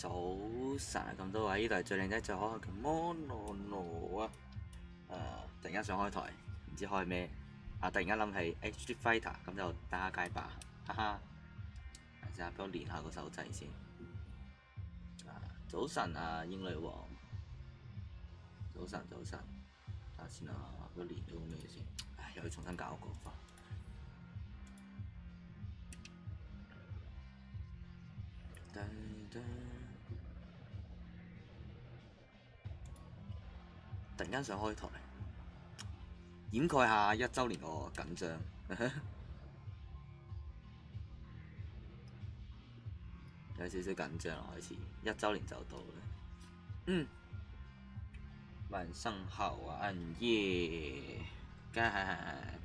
早晨啊，咁多位，呢度係最靚仔最可愛嘅 Mono 啊！突然間想開台，唔知開咩啊！突然間諗起 Street Fighter， 咁就打下街霸，哈哈！試下俾我練下個手掣先。早晨啊，英女王，早晨，睇下先啊，俾我練咗個咩先？唉，又要重新搞過翻。突然間想開台，掩蓋下1週年個緊張，有少少緊張啦，開始1週年就到啦。晚上好啊，暗夜，干。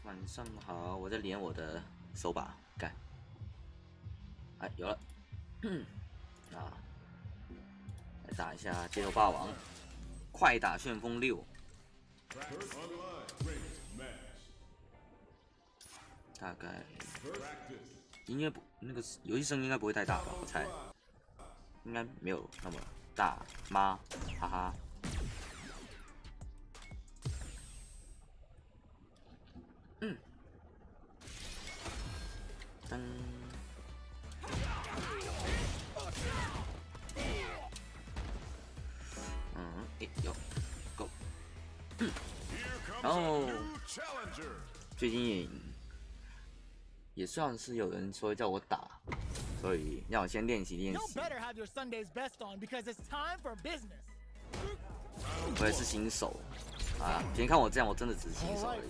晚上好，我在练我的手把，干。哎，有了。来打一下街头霸王，快打旋风6。大概音乐不那个游戏声应该不会太大吧？我猜，应该没有那么大吗？哈哈。噔。有 ，Go。然后最近也算是有人说叫我打，所以让我先练习练习。我也是新手啊，别看我这样，我真的只是新手而已。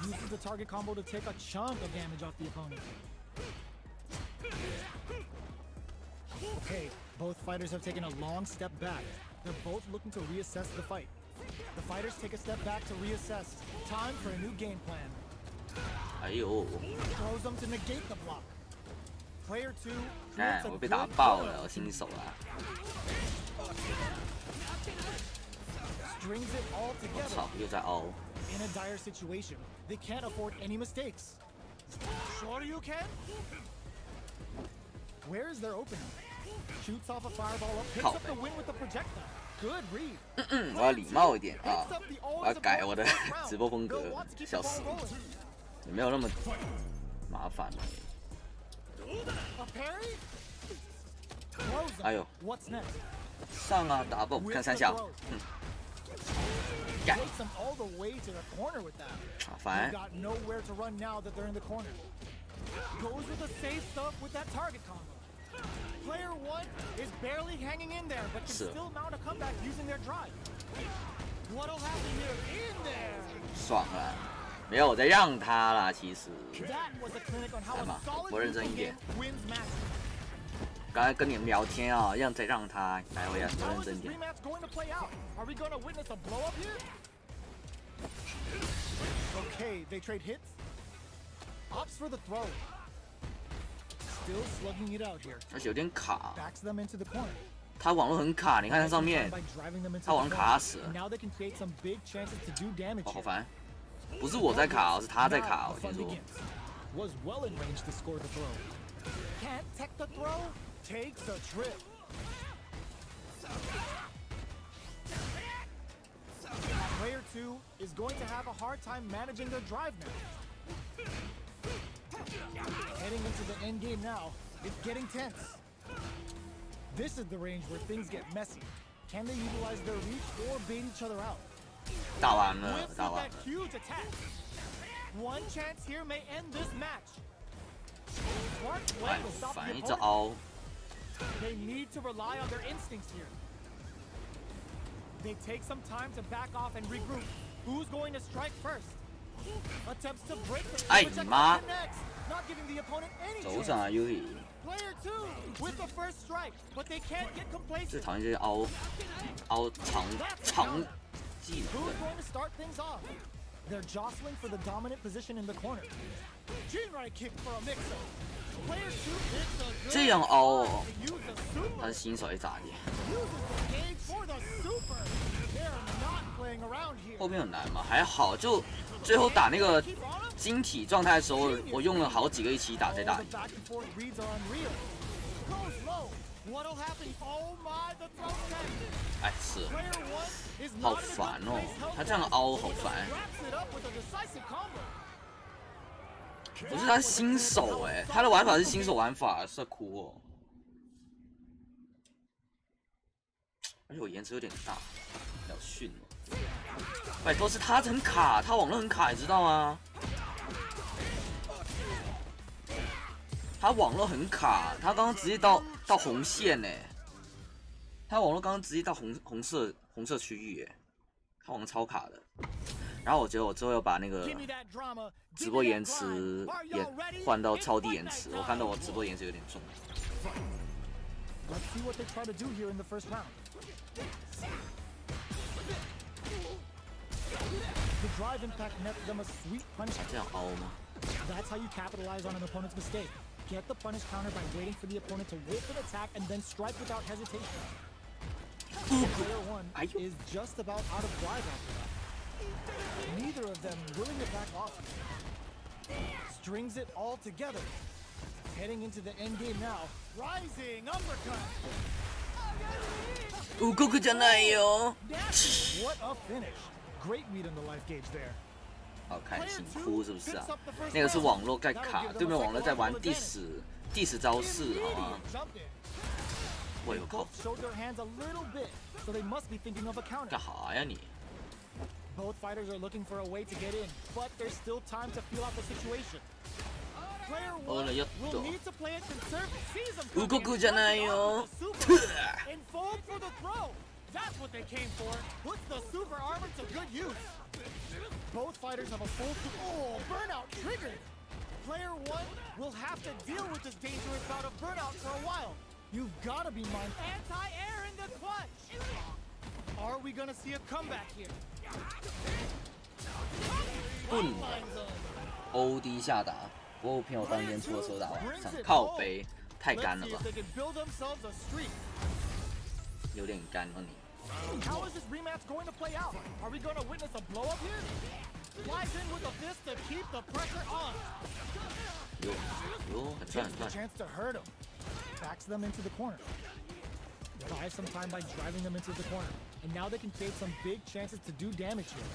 Uses the target combo to take a chunk of damage off the opponent. Okay, both fighters have taken a long step back. They're both looking to reassess the fight. The fighters take a step back to reassess. Time for a new game plan. Throws them to negate the block. Player 2. 我被打爆了，我新手啊。Strings it all together. 我操，又在凹。In a dire situation, they can't afford any mistakes. Sure you can? Where is their opening? Shoots off a fireball up, picks up the win with the projectile. Good read. 我要礼貌一点啊！我要改我的直播风格，笑死！也没有那么麻烦了。哎呦！上啊，打爆！看3小。干！烦。Goes with the safe stuff with that target combo. Player 1 is barely hanging in there, but can still mount a comeback using their drive. What'll happen here? In there. 爽了，没有我在让他啦，其实。来嘛，我认真一点。刚才跟你们聊天啊，再让他，来我要多认真一点。Okay, they trade hits. Opts for the throw. Still slugging it out here. 而且有点卡。 Backs them into the corner. 他网络很卡，你看它上面，他网卡死了。Now they can create some big chances to do damage. 好烦，不是我在卡，是他在卡。我先说。 Was well in range to score the throw. Can't tech the throw. Takes a trip. Player 2 is going to have a hard time managing their drive now. Heading into the end game now, it's getting tense. This is the range where things get messy. Can they utilize their reach or bait each other out? 打完了，打完了。 One chance here may end this match. 哎，反一直凹。 They need to rely on their instincts here. They take some time to back off and regroup. Who's going to strike first? Attempts to break the next, not giving the opponent any chance. 走上啊 Yuri。 Player 2 with the first strike, but they can't get complacent. 最讨厌这些凹长技能。 Who's going to start things off? They're jostling for the dominant position in the corner. Jinrai kick for a mix-up. Player 2 hits a good 这样凹哦，他是新手还是咋的？ 后面很难吗？还好，就最后打那个晶体状态的时候，我用了好几个一起打才打赢。哎，是，好烦哦，他这样凹好烦。我是他新手哎，他的玩法是新手玩法，是哭哦。而且我延迟有点大，要训了。拜托，是他很卡，他网络很卡，你知道吗？他网络很卡，他刚刚直接到红线呢。他网络刚刚直接到红色区域耶，他网络超卡的。然后我觉得我之后要把那个直播延迟也换到超低延迟，我看到我直播延迟有点重。这样凹吗？ That's how you capitalize on an opponent's mistake. Get the punish counter by waiting for the opponent to whip an attack and then strike without hesitation. Player 1 is just about out of drive after that. Neither of them willing to back off. Strings it all together. Heading into the end game now. Rising uppercut. What a finish. Great read on the life gauge there. 好看，辛苦是不是啊？那个是网络在卡，对面网络在玩第十招式，好吗？我有靠！干啥呀你？ Both fighters are looking for a way to get in, but there's still time to feel out the situation. Player 1 will need to play it conservative. Sees him and fold for the throw. That's what they came for. Puts the super armor to good use. Both fighters have a full... Oh, burnout triggered. Player 1 will have to deal with this dangerous bout of burnout for a while. You've got to be mindful. Anti-air in the clutch. Are we going to see a comeback here? 盾 OD 下打，不过我朋友当天出的时候打晚上，靠背太干了吧？有点干了你。 How is this rematch going to play out? Are we going to witness a blow up here? Flies in with a fist to keep the pressure on. Takes the chance to hurt him. Backs them into the corner. Buys some time by driving them into the corner. And now they can create some big chances to do damage here.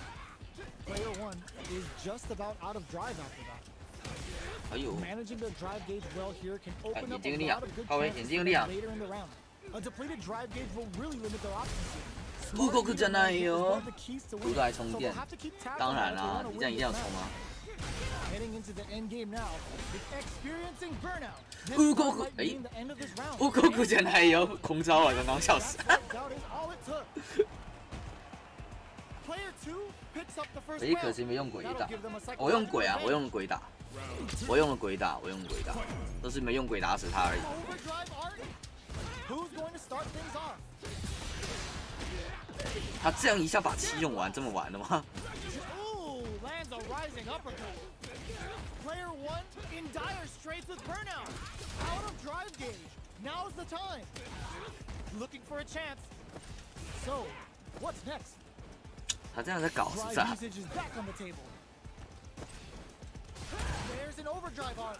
Player 1 is just about out of drive after that. Managing the drive gauge well here can open up a lot of good chances later in the round. A depleted drive gauge will really limit their options. 不够真的哟，读来充电，当然啦，你这样一定要充啊。Heading into the end game now, experiencing burnout. 不够不够真的哟，空招啊，刚刚笑死。哎，可惜没用鬼打，我用鬼啊，我用鬼打，我用了鬼打，都是没用鬼打死他而已。 Who's going to start things off? 他这样一下把气用完，这么玩的吗？ Ooh, lands a rising uppercut. Player 1 in dire straits with burnout. Out of drive gauge. Now's the time. Looking for a chance. So, what's next? 他这样在搞是不是啊？ Usage is back on the table. There's an overdrive arm.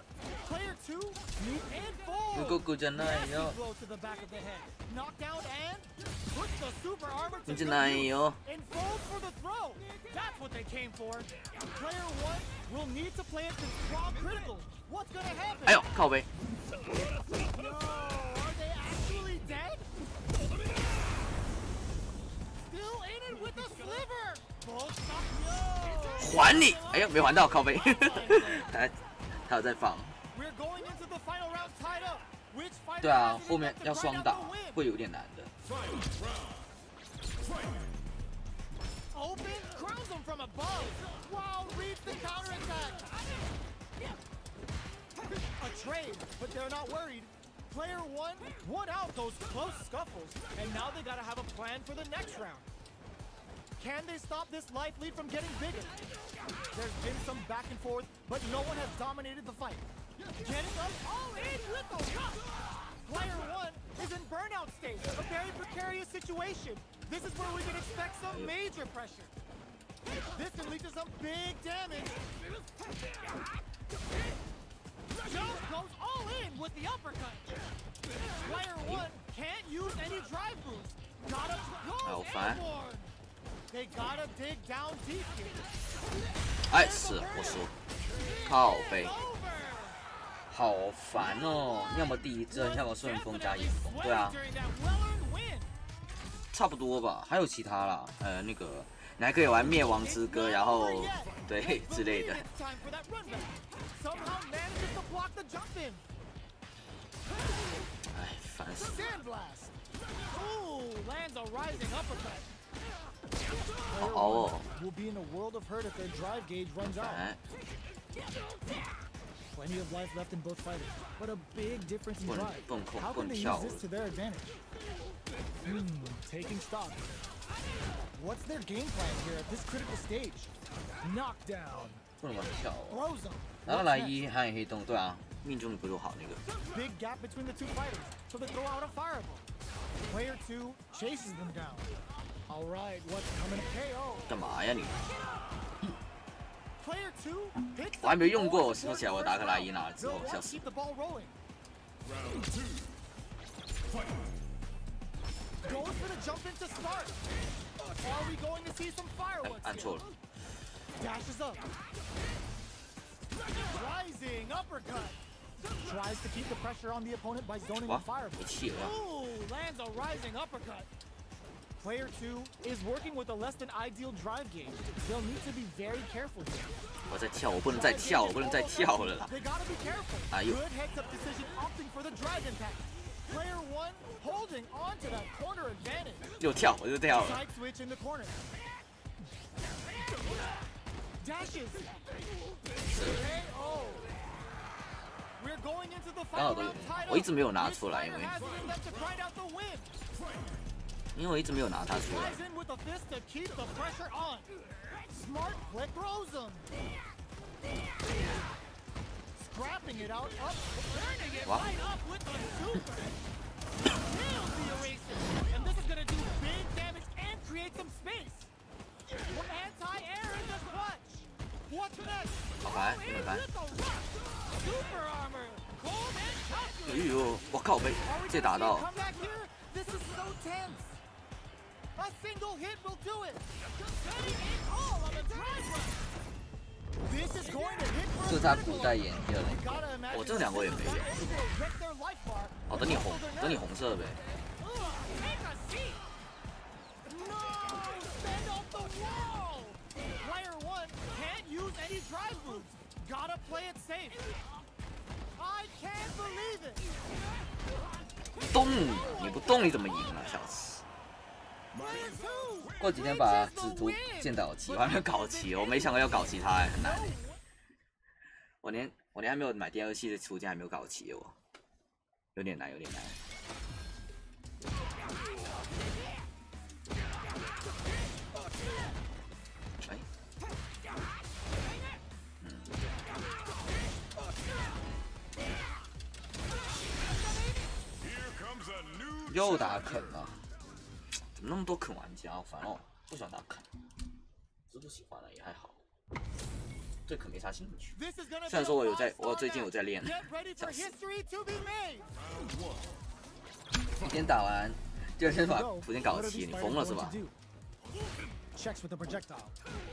Player 2, meet and fold. Massive blow to the back of the head. Knockdown and puts the super armor to good use. And fold for the throw. That's what they came for. Player 1 will need to play it to strong criticals. What's gonna happen? 哎呦，靠背。 No, are they actually dead? Still in it with a sliver. Both stop. No. 还你！哎呀，没还到，靠背。他有在放。对啊，后面要双打会有点难的。A trade, but they're not worried. Player 1 won out those close scuffles, and now they gotta have a plan for the next round. Can they stop this life lead from getting bigger? There's been some back and forth, but no one has dominated the fight. Getting up all in with the rush. Player 1 is in burnout state, a very precarious situation. This is where we can expect some major pressure. This can lead to some big damage. Joe goes all in with the uppercut. Player 1 can't use any drive moves. Gotta go airborne. They gotta dig down deep here. 哎，是我说，靠背，好烦哦！要么第一帧，要么顺风加眼风，对啊，差不多吧。还有其他啦，那个你还可以玩灭亡之歌，然后对之类的。哎，烦死了！好熬哦。 哎。 Plenty of life left in both fighters, but a big difference in drive. How can they use this to their advantage? Taking stock. What's their game plan here at this critical stage? Knockdown. 不能乱跳哦。 Throws them. 然后来一还黑洞，对啊，命中率不够好那个。 Big gap between the two fighters, so they throw out a fireball. Player 2 chases them down. All right, what's coming to KO? 干嘛呀你？ Player 2 hits 我还没用过，我说起来我达克莱伊拿了之后，笑死。 Keep the ball rolling. Goes for the jump in to start. Are we going to see some fireworks? 按错了。 Dashes up. Rising uppercut. Tries to keep the pressure on the opponent by zoning a fireball. Ooh, lands a rising uppercut. Player 2 is working with a less than ideal drive gauge. They'll need to be very careful here. 我在跳，我不能再跳，我不能再跳了啦。 They gotta be careful. 哎呦！ Good heads up decision, opting for the drive impact. Player 1 holding on to that corner advantage. 又跳，我就跳了。 Side switch in the corner. Dashes. KO. We're going into the 刚好 final 都有 round tied 我一直没有 up. 拿出来， This fighter has it in them to grind out the win. 因为我一直没有拿它出来。 Tries in with a fist to keep the pressure on. Smart flick throws him. Scrapping it out, up, turning it What? right up with the super. Nails the eraser. And this is gonna do big damage and create some space. Anti-air in the clutch. What's next? 好牌，有没有牌？ With the rush. Super armor. Cold and 哎 calculated. 呦，我靠，被 Are we 这 gonna 打 see 到 a。comeback here? This is so tense. A single hit will do it. Setting it all on the drive run. This is going to hit for 这 a 是他 critical 古代演技了。 You gotta imagine 我这两个我也没练。 this will wreck their life bar. 哦，等你红色呗。 Take a seat. No, stand off the wall. Player 1 can't use any drive moves. Gotta play it safe. I can't believe it. 动，你不动你怎么赢啊，小子！ Player 2. 过几天把紫图剑导齐，我还没有搞齐，我没想过要搞齐它，很难。我连还没有买第二期的图鉴还没有搞齐，我有点难，有点难。哎，又打肯了，怎么那么多肯玩家？好烦哦，不喜欢打肯，是不喜欢了也还好，对肯没啥兴趣。虽然说我最近有在练，笑死！一天打完，第二天把图鉴搞齐，你疯了是吧？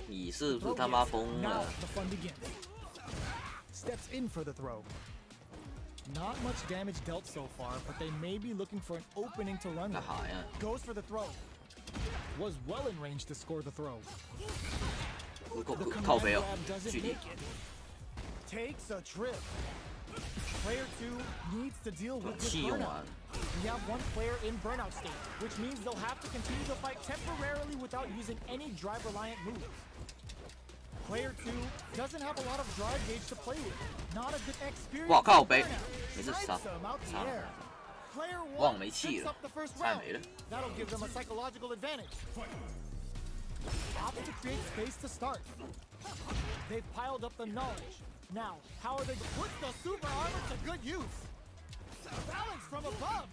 你是不是他妈疯了？ Steps in for the throw. Not much damage dealt so far, but they may be looking for an opening to run 干 with. 啥呀？ Goes for the throw. Was well in range to score the throw. 靠背哦， doesn't 距离 make it. Takes a trip. Player 2 needs to deal with this 气用 burnout. 完了。 We have one player in burnout state, which means they'll have to continue the fight temporarily without using any drive-reliant moves. Player 2 doesn't have a lot of drive gauge to play with. Not a good experience. 哇靠背， Burnout. 没事 Snipes 杀 them out the 杀 air. 了， Player 忘 1 没气 picks 了 up the first 菜 round. 没了。 That'll give them a psychological advantage. Opts to create space to start. They've piled up the knowledge. Now, how are they to put the super armor to good use? Balance from above.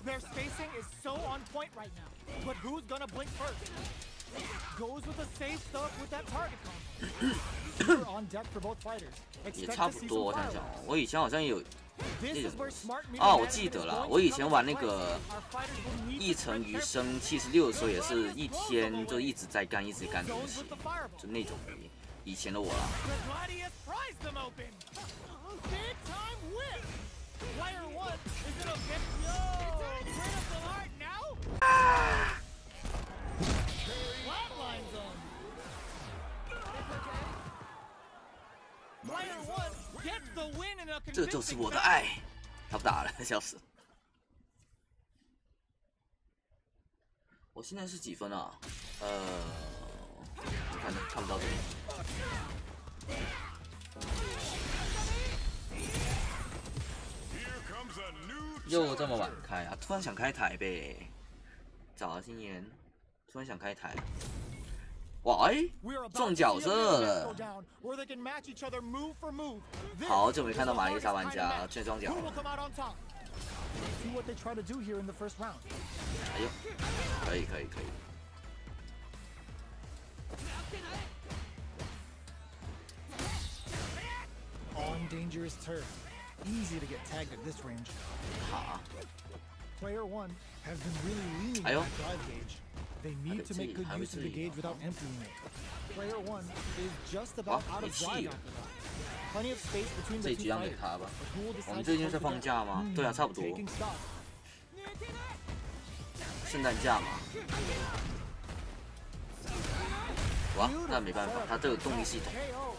Their spacing is so on point right now. But who's gonna blink first? Goes with the safe stuff with that target combo. Super on deck for both fighters. 也 Expect 差 to 不 see 多。我 some 想想 fireworks. 哦，我以前好像有 This 那 is 种 where smart meter 哦，我 management 记得 is 了， going 我 to 以 come 前 into 玩那 play. 个 Our fighters will need 一 to 城 tread 余 carefully. 生76的时候，也是一天就一直在干，一直干东 Zones 西 with，the fireball. 就那种以前的我啦。 The Gladius pries them open. Big time whip. Player one is in a bit. Yo, critical art now. Flatline zone. Player one gets the win in a 这就是 convincing 我的 fashion. 爱，他不打了，笑死。我现在是几分啊？我看不到这里。又这么晚开啊！突然想开台呗。早啊，新年，突然想开台。哇，哎， We're about 撞 to 角 see a 色 match 了 go。down where they can match each other move for move. This 好久没 is 看到 the 玛丽莎 hardest 玩 kind of 家 match. 最装角 Who will 了。 come out on top? See what they try to do here in the first round. 哎呦，可以。 On dangerous turf. Easy to get tagged at this range. 好， Player one has been really leaning on 哎呦 that drive gauge. They need to make good use of the gauge without emptying it. Player one is just about out of drive after that. Plenty of space between 这 the 一 two 局让给 fighters. 他吧。 But who will 我 decide 们 to 最近 close 是 the 放 gap? 假吗？对啊，差不多。 Taking stock. 圣诞假嘛。哇，那没办法，他这个动力系统。 KO.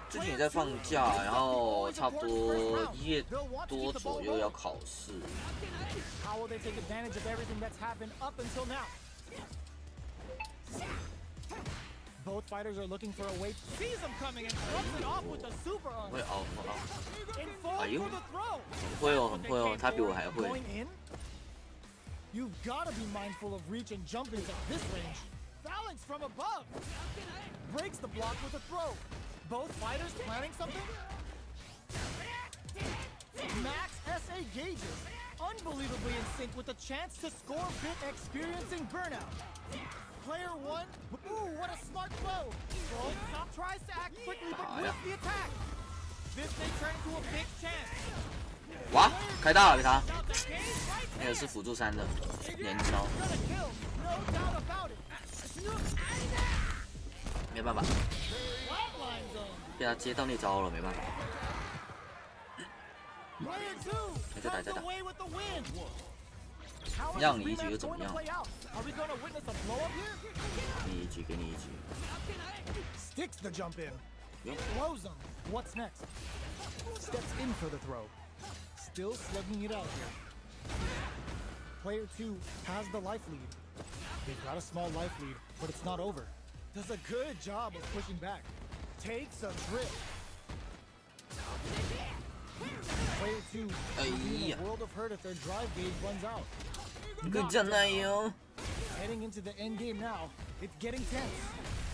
最近也在放假，然后差不多1月多左右要考试。 How will they take advantage of everything that's happened up until now? Both fighters are looking for a way. Sees him coming and throws it off with the super arm. 会哦， And falls 哎呦 for the throw. 很会哦，很会哦，他比我还会。 Going in? You've got to be mindful of reach and jumping at this range. Phalanx from above. Breaks the block with a throw. Both fighters planning something? Max SA gauges. Unbelievably in sync with the chance to score bit experiencing burnout. Player one. Ooh, what a smart throw. Both top tries to act quickly but with the attack. This may turn into a big chance. 哇，开大了给他， Now the game right 那个是辅助3的连招， gonna kill. No doubt about it. 没办法， Flatline zone. 被他接到那招了，没办法。 Player two 再打 comes away with the win. How is 让 this 你一局 rematch 又怎么 going to 样？ play out? Are we going to witness a blow up here? 给你一局，给你一局。 Sticks the jump in. Yep. Throws him. What's next? Steps in for the throw. Still slugging it out here. Player two has the life lead. They've got a small life lead, but it's not over. Does a good job of pushing back. Takes a trip. Player two will be in a world of hurt if their drive gauge runs out. 你可以站那哟。 Heading into the end game now, it's getting tense.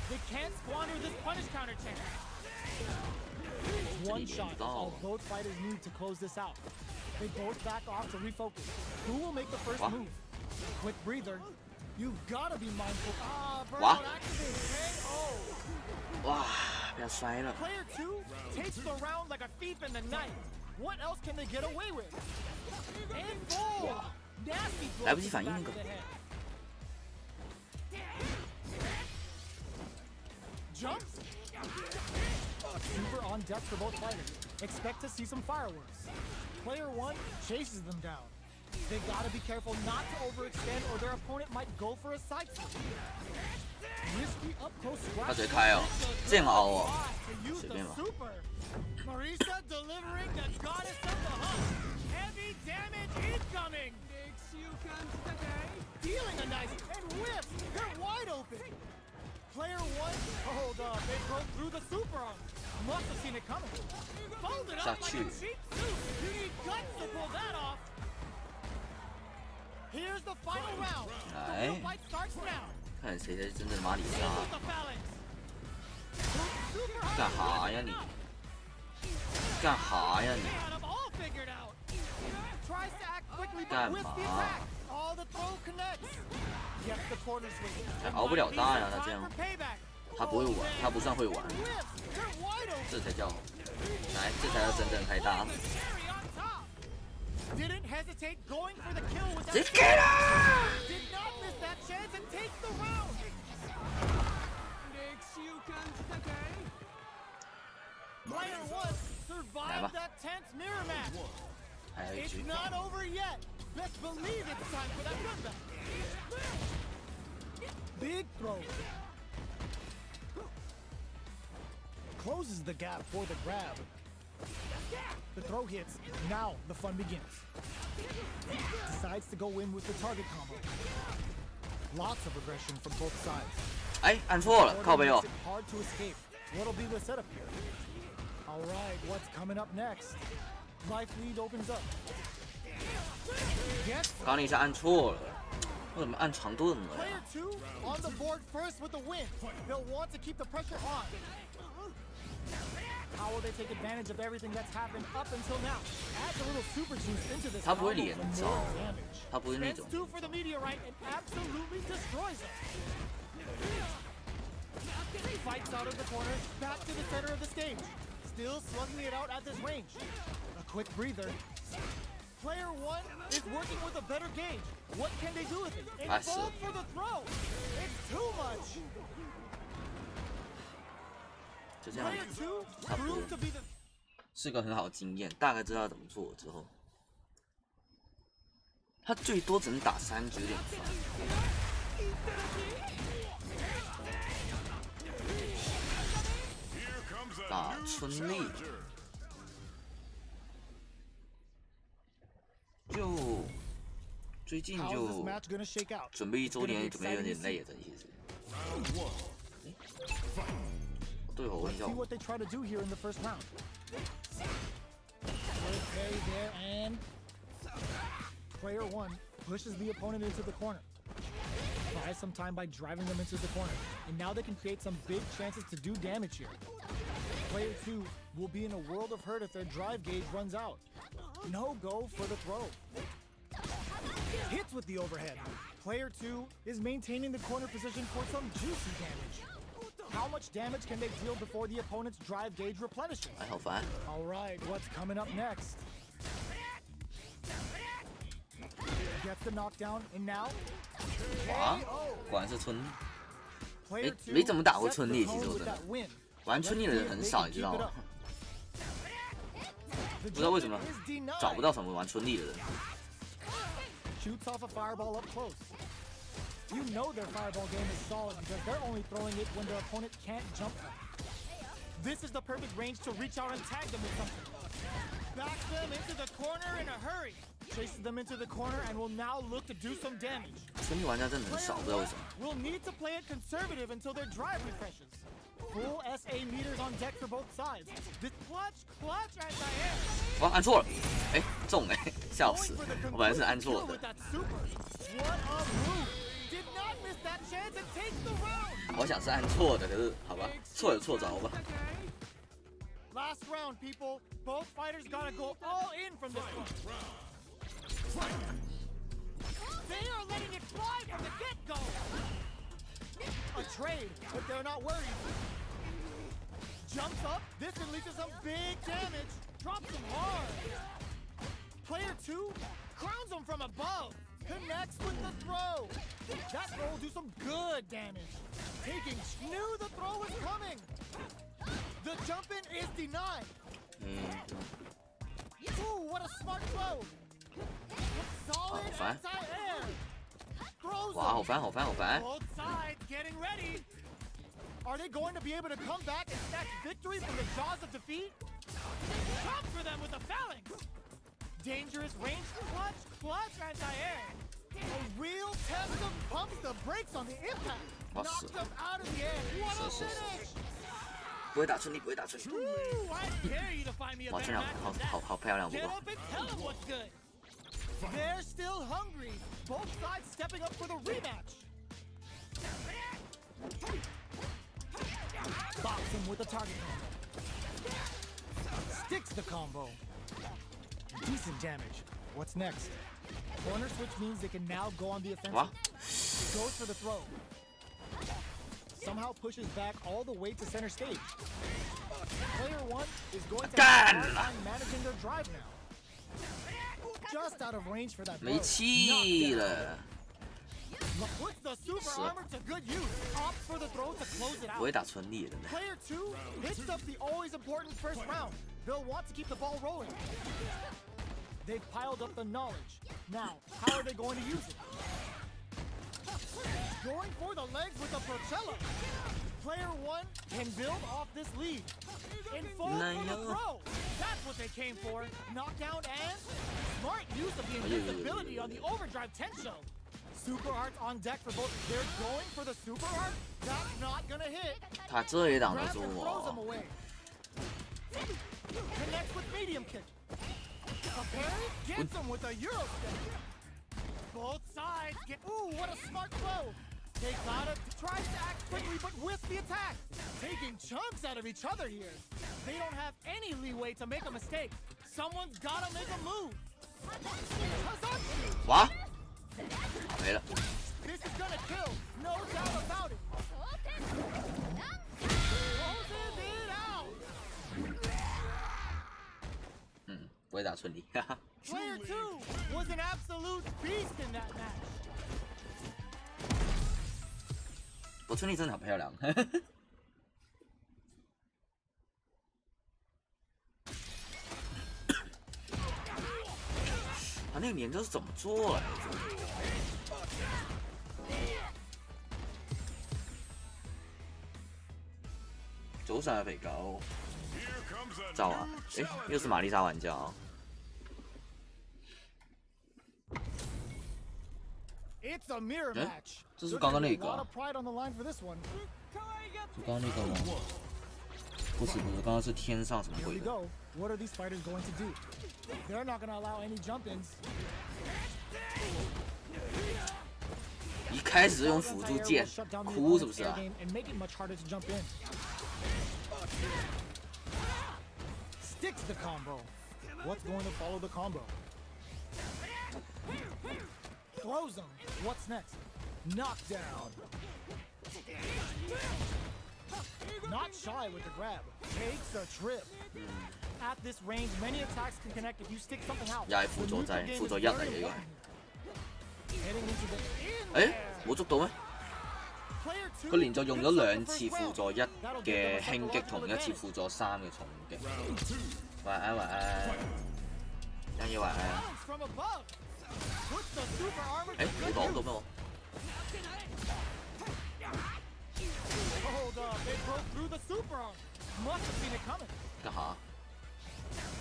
They can't squander this punish counter chance. One shot is all both fighters need to close this out. They both back off to refocus. Who will make the first move? Quick breather. You've got to be mindful. Burnout activated. KO. 哇，被他摔了。 Player two takes the round like a thief in the night. What else can they get away with? And goal. Nasty blow 来不 to 及 the 反应 back 那 of 个 the。head. Jumps. Super on deck for both fighters. Expect to see some fireworks. Player one chases them down. They gotta be careful not to overextend or their opponent might go for a side flip. Risky up close 他 scratch. 直接开哦，这样凹哦， To use 随 the 便吧。 super. Marisa delivering the goddess of the hunt. Heavy damage incoming. Dealing a nice and whiffs. They're wide open. Player one, hold up. They broke through the super arm. Must have seen it coming. Folded up like a cheap suit. You need guts to pull that off. Here's the final round. The real fight starts now. 看谁才是真正的马里 With 莎。 the phalanx. Super 干哈呀你？干哈呀你？ had them all figured out. tries to act quickly, 干 but 嘛 with the attack, all the throw connects. Gets the corner swing. 熬不了大呀，他这 Time 样 for，payback. 他不会玩，他不算会玩， Whips. They're wide open. 这才叫，来，这才叫真正开大。 Very on top. Didn't hesitate going for the kill with that. 直接给了。 Did not miss that chance and takes the round. Player one survived that tense mirror match. 还有一 It's 局， not over yet. Best believe it's time for that comeback. Big throw. Closes the gap for the grab. The throw hits. Now the fun begins. Decides to go in with the target combo. Lots of aggression from both sides. 哎，按错了，靠背 Makes 哦 it。hard to escape. What'll be the setup here? All right, what's coming up next? Life lead opens up. Yes. 刚刚一下按错了，我怎么按长盾了 Player 呀？ two on the board first with the win. They'll want to keep the pressure on. How will they take advantage of everything that's happened up until now? Adds a little super juice into this. 他不会 combo 连 for 招 more damage. 他不是那 Spends 种。 two for the meteorite and absolutely destroys it. Fights out of the corner, back to the center of the stage. Still slugging it out at this range. A quick breather. Player one is working with a better gauge. What can they do with it? And I see. fall for the throw. It's too much. 就这样 Player 子， two 差不多 proved to be the 是个很好的经验，大概知道怎么做之后，他最多只能打3局，有点烦。打春丽，就最近 how's this 就 match gonna shake out? 准备1周年，准备有点累了，其实。对哦，我问一下 See 我， what they try to do here in the first round. Okay, there and player one pushes the opponent into the corner. Buys some time by driving them into the corner, and now they can create some big chances to do damage here. Player two will be in a world of hurt if their drive gauge runs out. No go for the throw. Hits with the overhead. Player two is maintaining the corner position for some juicy damage. How much damage can they deal before the opponent's drive gauge replenishes? 哎，好烦。 All right, what's coming up next? Gets the knockdown, and now 哇 KO. 果然是春丽， Player 没 two 没怎么打过 sets 春 the 丽，其 tone 实我 with 真的 that win. 玩春丽的人很少，你知道吗？ The 不知道为什么 jump is denied. 找不到什么玩春丽的人。 Shoots off a fireball up close. You know their fireball game is solid because they're only throwing it when their opponent can't jump them. This is the perfect range to reach out and tag them with something. Backs them into the corner in a hurry. Chases them into the corner and will now look to do some damage. 春丽玩家真的很 Player 少，不知道为什么。 one will need to play it conservative until their drive refreshes. Full SA meters on deck for both sides. This clutch anti-air. 哇，按错了，哎，中哎，笑 Going 死！ for the 我本来是 conclusive 按错 kill 的 with。that super. What a move! Did not miss that chance and takes the round. 我想是按错的，可是好吧，错有错着吧。 Last round, people. Both fighters gotta go all in from this one. They are letting it fly from the get-go. A trade, but they're not worried. Jumps up. This unleashes some big damage. Drops him hard. Player two crowns him from above. Connects with the throw. That throw will do some good damage. Knew the throw was coming. The jump in is denied. 嗯， Ooh, what a smart throw. Solid fine. anti-air. Throws 哇，好 him. 烦，好烦，好烦！ Both sides getting ready. Are they going to be able to come back and snatch victory from the jaws of defeat? Comes for them with a phalanx. Dangerous range clutch anti-air. A real test of pumps the brakes on the impact. What's Knocks it? them out of the air. What a So. finish! 不会打春丽，不会打春丽。 Woo! I dare you to find me a 哇， better 这样 match 好 than that. 好漂亮，不 Get 过 up and tell them what's good. They're still hungry. Both sides stepping up for the rematch. Box him with a target combo. Sticks the combo. Decent damage. What's next? Corner switch means they can now go on the offensive. What? Goes for the throw. Somehow pushes back all the way to center stage. Player one is going to have a hard time managing their drive now. Just out of range for that throw. 没气了， Puts the super armor to good use. Opts for the throw to close it 不会 out. 打春丽的呢。 Player two picks up the always important first round. They'll want to keep the ball rolling. They've piled up the knowledge. Now, how are they going to use it? Going for the legs with the Procella. Player one can build off this lead. In full for the throw. That's what they came for. Knockdown and smart use of the invincibility on the overdrive Tensho. Super arts on deck for both. They're going for the super art. That's not gonna hit. 他这也挡得 Grabs 住 and throws him 我， away. Connects with medium kick. A parry gets him with a Euro step. Both sides get. Ooh, what a smart throw. They gotta try to act quickly, but with the attack. Taking chunks out of each other here. They don't have any leeway to make a mistake. Someone's gotta make a move. Hazaki! 哇，没了。 This is gonna kill, no doubt about it. Closes it out. 嗯，不会打春丽，哈哈。 Player two was an absolute beast in that match. 我春丽真的好漂亮。他那个连招是怎么做来着？左上肥高，造啊！哎，又是玛丽莎玩家哦。 It's a mirror 哎 match. 这是刚刚那 A 个 lot 啊 of pride on the line for this one. 是刚刚那个吗？不是，刚刚是天上什么 Here 鬼 we 的？ go. What are these fighters going to do? They're not going to allow any jump-ins. 一开始就用辅助键，哭是不是啊？ And make it much harder to jump in. Sticks the combo. What's going to follow the combo? Throws him. What's next? Knockdown. Not shy with the grab. Takes a trip. At this range, many attacks can connect if you stick something out. 又係輔助制，輔助一嚟嘅呢個係。 Heading into the 誒，冇捉到咩？ Player two 佢連續用咗兩次 picks up the 輔 first 助一 round. That'll give 嘅 them a 輕擊同一次 psychological 輔助三嘅重擊。晚安晚安，欣怡晚安。 advantage. From above. Puts the super armor 誒， to 冇 good 擋到 use. 咩我？ Hold up, they broke through the super armor. Must have seen it coming. 家下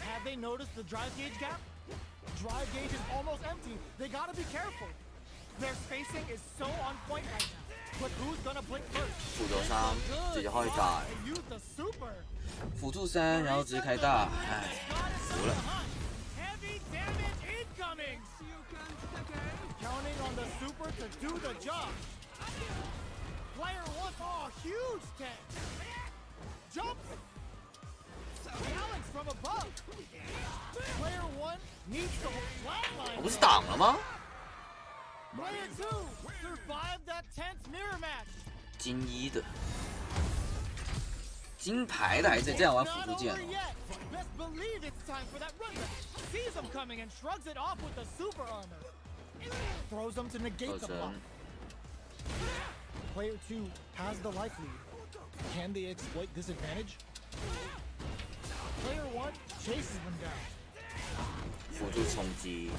Have they noticed the drive gauge gap? Drive gauge is almost empty. They gotta be careful. Their spacing is so on point right now. But who's gonna blink first? 輔助三直接開大， They use the super. 輔助三然後直接開大，唉，服了。 Heavy damage incoming. Counting on the super to do the job. Player one, oh, huge tank. Jumps. Alex from above. Player one needs to flatline. 我不是擋了嗎？ Player two survived that tense mirror match. 金一的，金牌的还在这样玩 It's 輔 not 助键 over yet. Best believe it's time for that run back. Sees him coming and shrugs it off with the super armor. Throws him to negate the 造 block. 成 Player two has the life lead. Can they exploit this advantage? Player one chases them down. 輔助衝擊，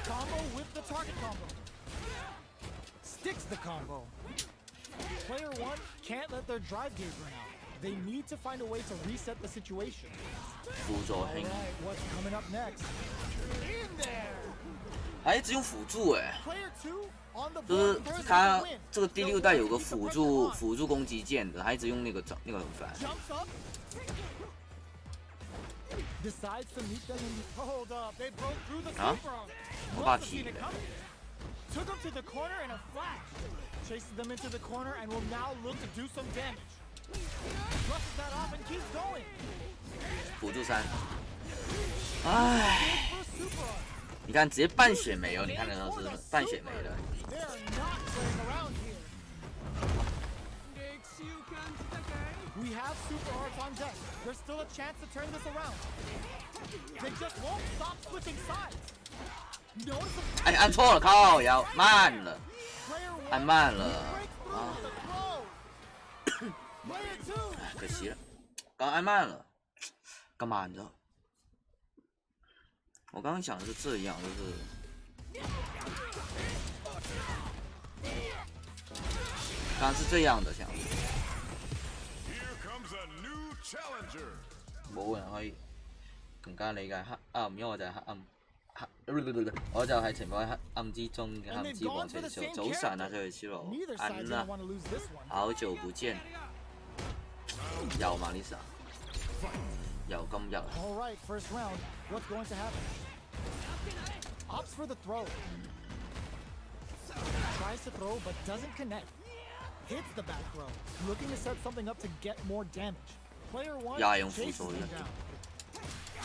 Combo with the target combo. Sticks the combo. Player one can't let their drive gauge run out. They need to find a way to reset the situation. 輔助 All 輕， right, what's coming up next? In there. 还一直用輔助哎， Player two on the 就是 board first 他 with the win. 这个第六代有个辅助攻击键的，他一直用那个很烦。 Jumps up. Decides to meet them in hold up. They broke through the Huh? super arm. What Must about have seen it he? coming. Took him to the corner in a flash. Chases them into the corner and will now look to do some damage. Brushes that off and keeps going. 輔助三，唉， For super art. 你看直接半血没有，你看得到是半血没了。 They are not playing around here. We have super arts on deck. There's still a chance to turn this around. They just won't stop switching sides. Notice the 哎，按错了，靠，要慢了， player one 按慢了 breaks through 啊， with a throw. Player two 哎，可惜了，刚按慢了，干嘛你知道？我刚刚想的是这样，就是刚刚是这样的想法。 Here comes a new challenger. 冇人可以更加理解黑暗，因為我就係黑暗，我就係情況喺黑暗之中嘅黑暗之王徐少。早晨啊，徐少羅， Neither 安 side 啦 didn't，want to lose this one. 好久不見，有嘛 Lisa？ 有今日。 All right, first round. What's going to happen? Opts for the throw. Tries to throw but doesn't connect. Hits the back throw, looking to set something up to get more damage. Player one Ja, jong, chases voetbal, him ja. down.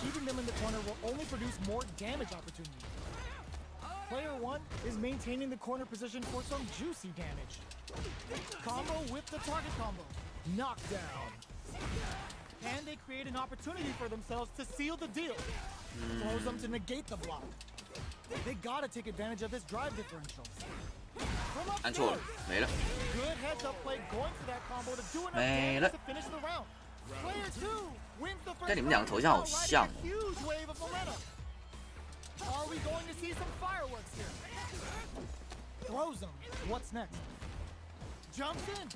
Keeping them in the corner will only produce more damage opportunities. Player one is maintaining the corner position for some juicy damage. Combo with the target combo. Knockdown. And they create an opportunity for themselves to seal the deal. Throws them to negate the block. They gotta take advantage of this drive differential. From 按錯了 upstairs, 沒了。 good heads-up play going for that combo to do enough 沒 damage 了 to finish the round. Player two wins the first 但你們兩個頭像好 round, 像 riding a huge wave of momentum. Are we going to see some fireworks here? Throws him. What's next? Jumps in.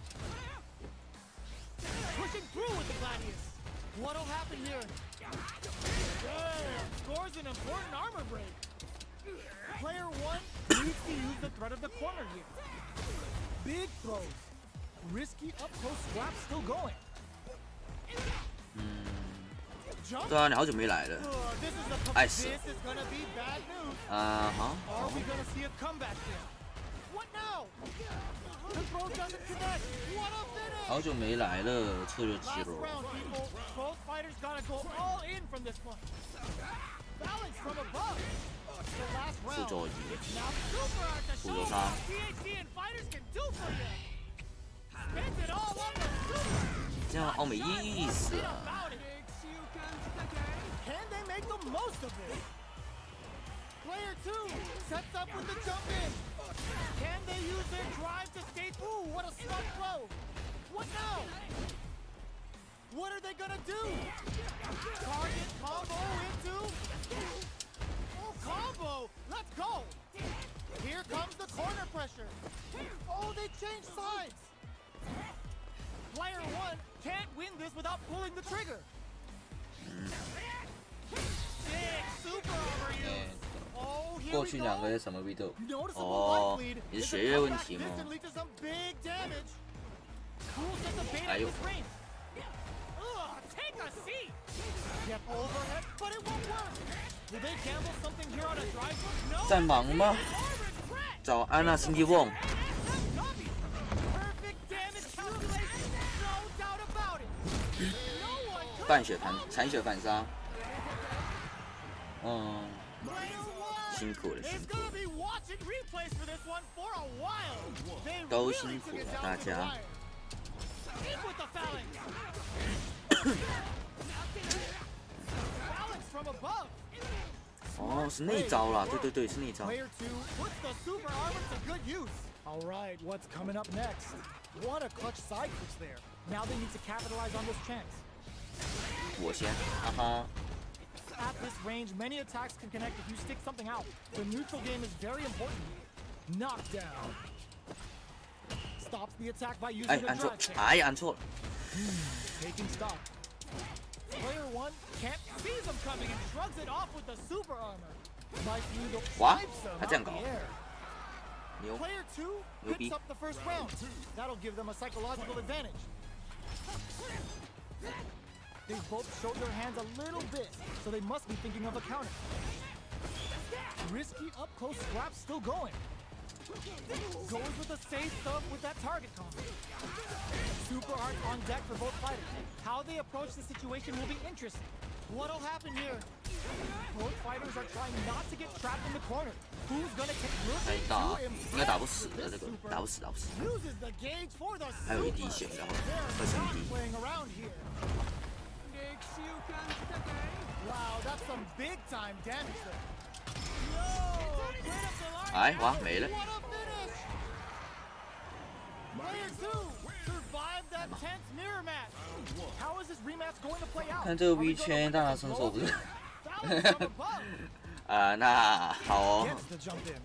Pushing through with the Gladius. What'll happen here? Damn, scores an important armor break. Player one needs to use the threat of the corner here. Big throws. Risky up-close scrap still going. Jump. 對啊，你好久沒來了。 This is a Ice. This is gonna be bad news. 啊哈。 Are we gonna see a comeback here? What now? The throw doesn't connect. What a finish! 好久沒來了，赤肉肌 Last 肉。 round, people. Both fighters gotta go all in from this one. Balance from above. The last 輔 round. 助二， Now super art to 輔 show 助 you 三 what。THC and fighters can do for you. Spends it all on the super. 這樣我沒意思啊。 About it. Can they make the most of it? Player two sets up with the jump in. Can they use their drive to stay? Ooh, what a smart throw. What now? What are they gonna do? Target combo into. Oh, combo. Let's go. Here comes the corner pressure. Oh, they changed sides. Player one can't win this without pulling the trigger. Big super over use. Oh, here 過 we 去兩個 go. 是什麼 video？ Noticeable 哦 life lead. 你是 It's 學 a 業問 comeback 題嗎？ instantly to some big damage. Cool set the bait Are at you- this range. Ugh, take a seat. Get overhead, but it won't work. Will they gamble something here on a drive hook? No. 在忙嗎？ Or regret. 早安啊，星期旺。 Perfect damage calculation. No doubt about it. No one could 半血反殘血反殺。嗯， Player one 辛苦了， is 辛苦 gonna 了。 be watching replays for this one for a while. They 都 really 辛苦 took it 了 down 大 to the 家。 wire. In with the phalanx. Phalanx from above. 哦，是那一招啦，對對對，是那一招。 Player two puts the super armor to good use. All right, what's coming up next? What a clutch side switch there. Now they need to capitalize on this chance. 我先，哈哈。 At this range, many attacks can connect if you stick something out. The neutral game is very important. Knockdown. Stops the attack by using 哎， the 按錯 drive，kick. 哎呀，按錯了。 Taking stock. Player one can't sees him coming and shrugs it off with the super armor. Nice lead What? swipes him 他这样 out 搞 the air. 牛。 Player two牛逼。 picks up the first round. That'll give them a psychological advantage. They both showed their hands a little bit, so they must be thinking of a counter. Risky up-close scrap still going. Goes with the safe stuff with that target combo. Super art on deck for both fighters. How they approach the situation will be interesting. What'll happen here? Both fighters are trying not to get trapped in the corner. Who's gonna take 可以 Murphy 打， to 应该打不死 impress? 的 This 这个， super 打不死，打不死。 uses the gauge for the 还有一 super. 滴血，然后 They're 会升 not 低。 playing around here. Wow, that's some big time damage there. Yo, great up the line. 哎，哇，没了。 What a finish! Player 2 survived that tense mirror match. How is this rematch going to play out? 看这个 Are we V gonna 圈 win 大拿 with 伸 the 手不是？ Balance from above. 那好哦， Gets the jump in.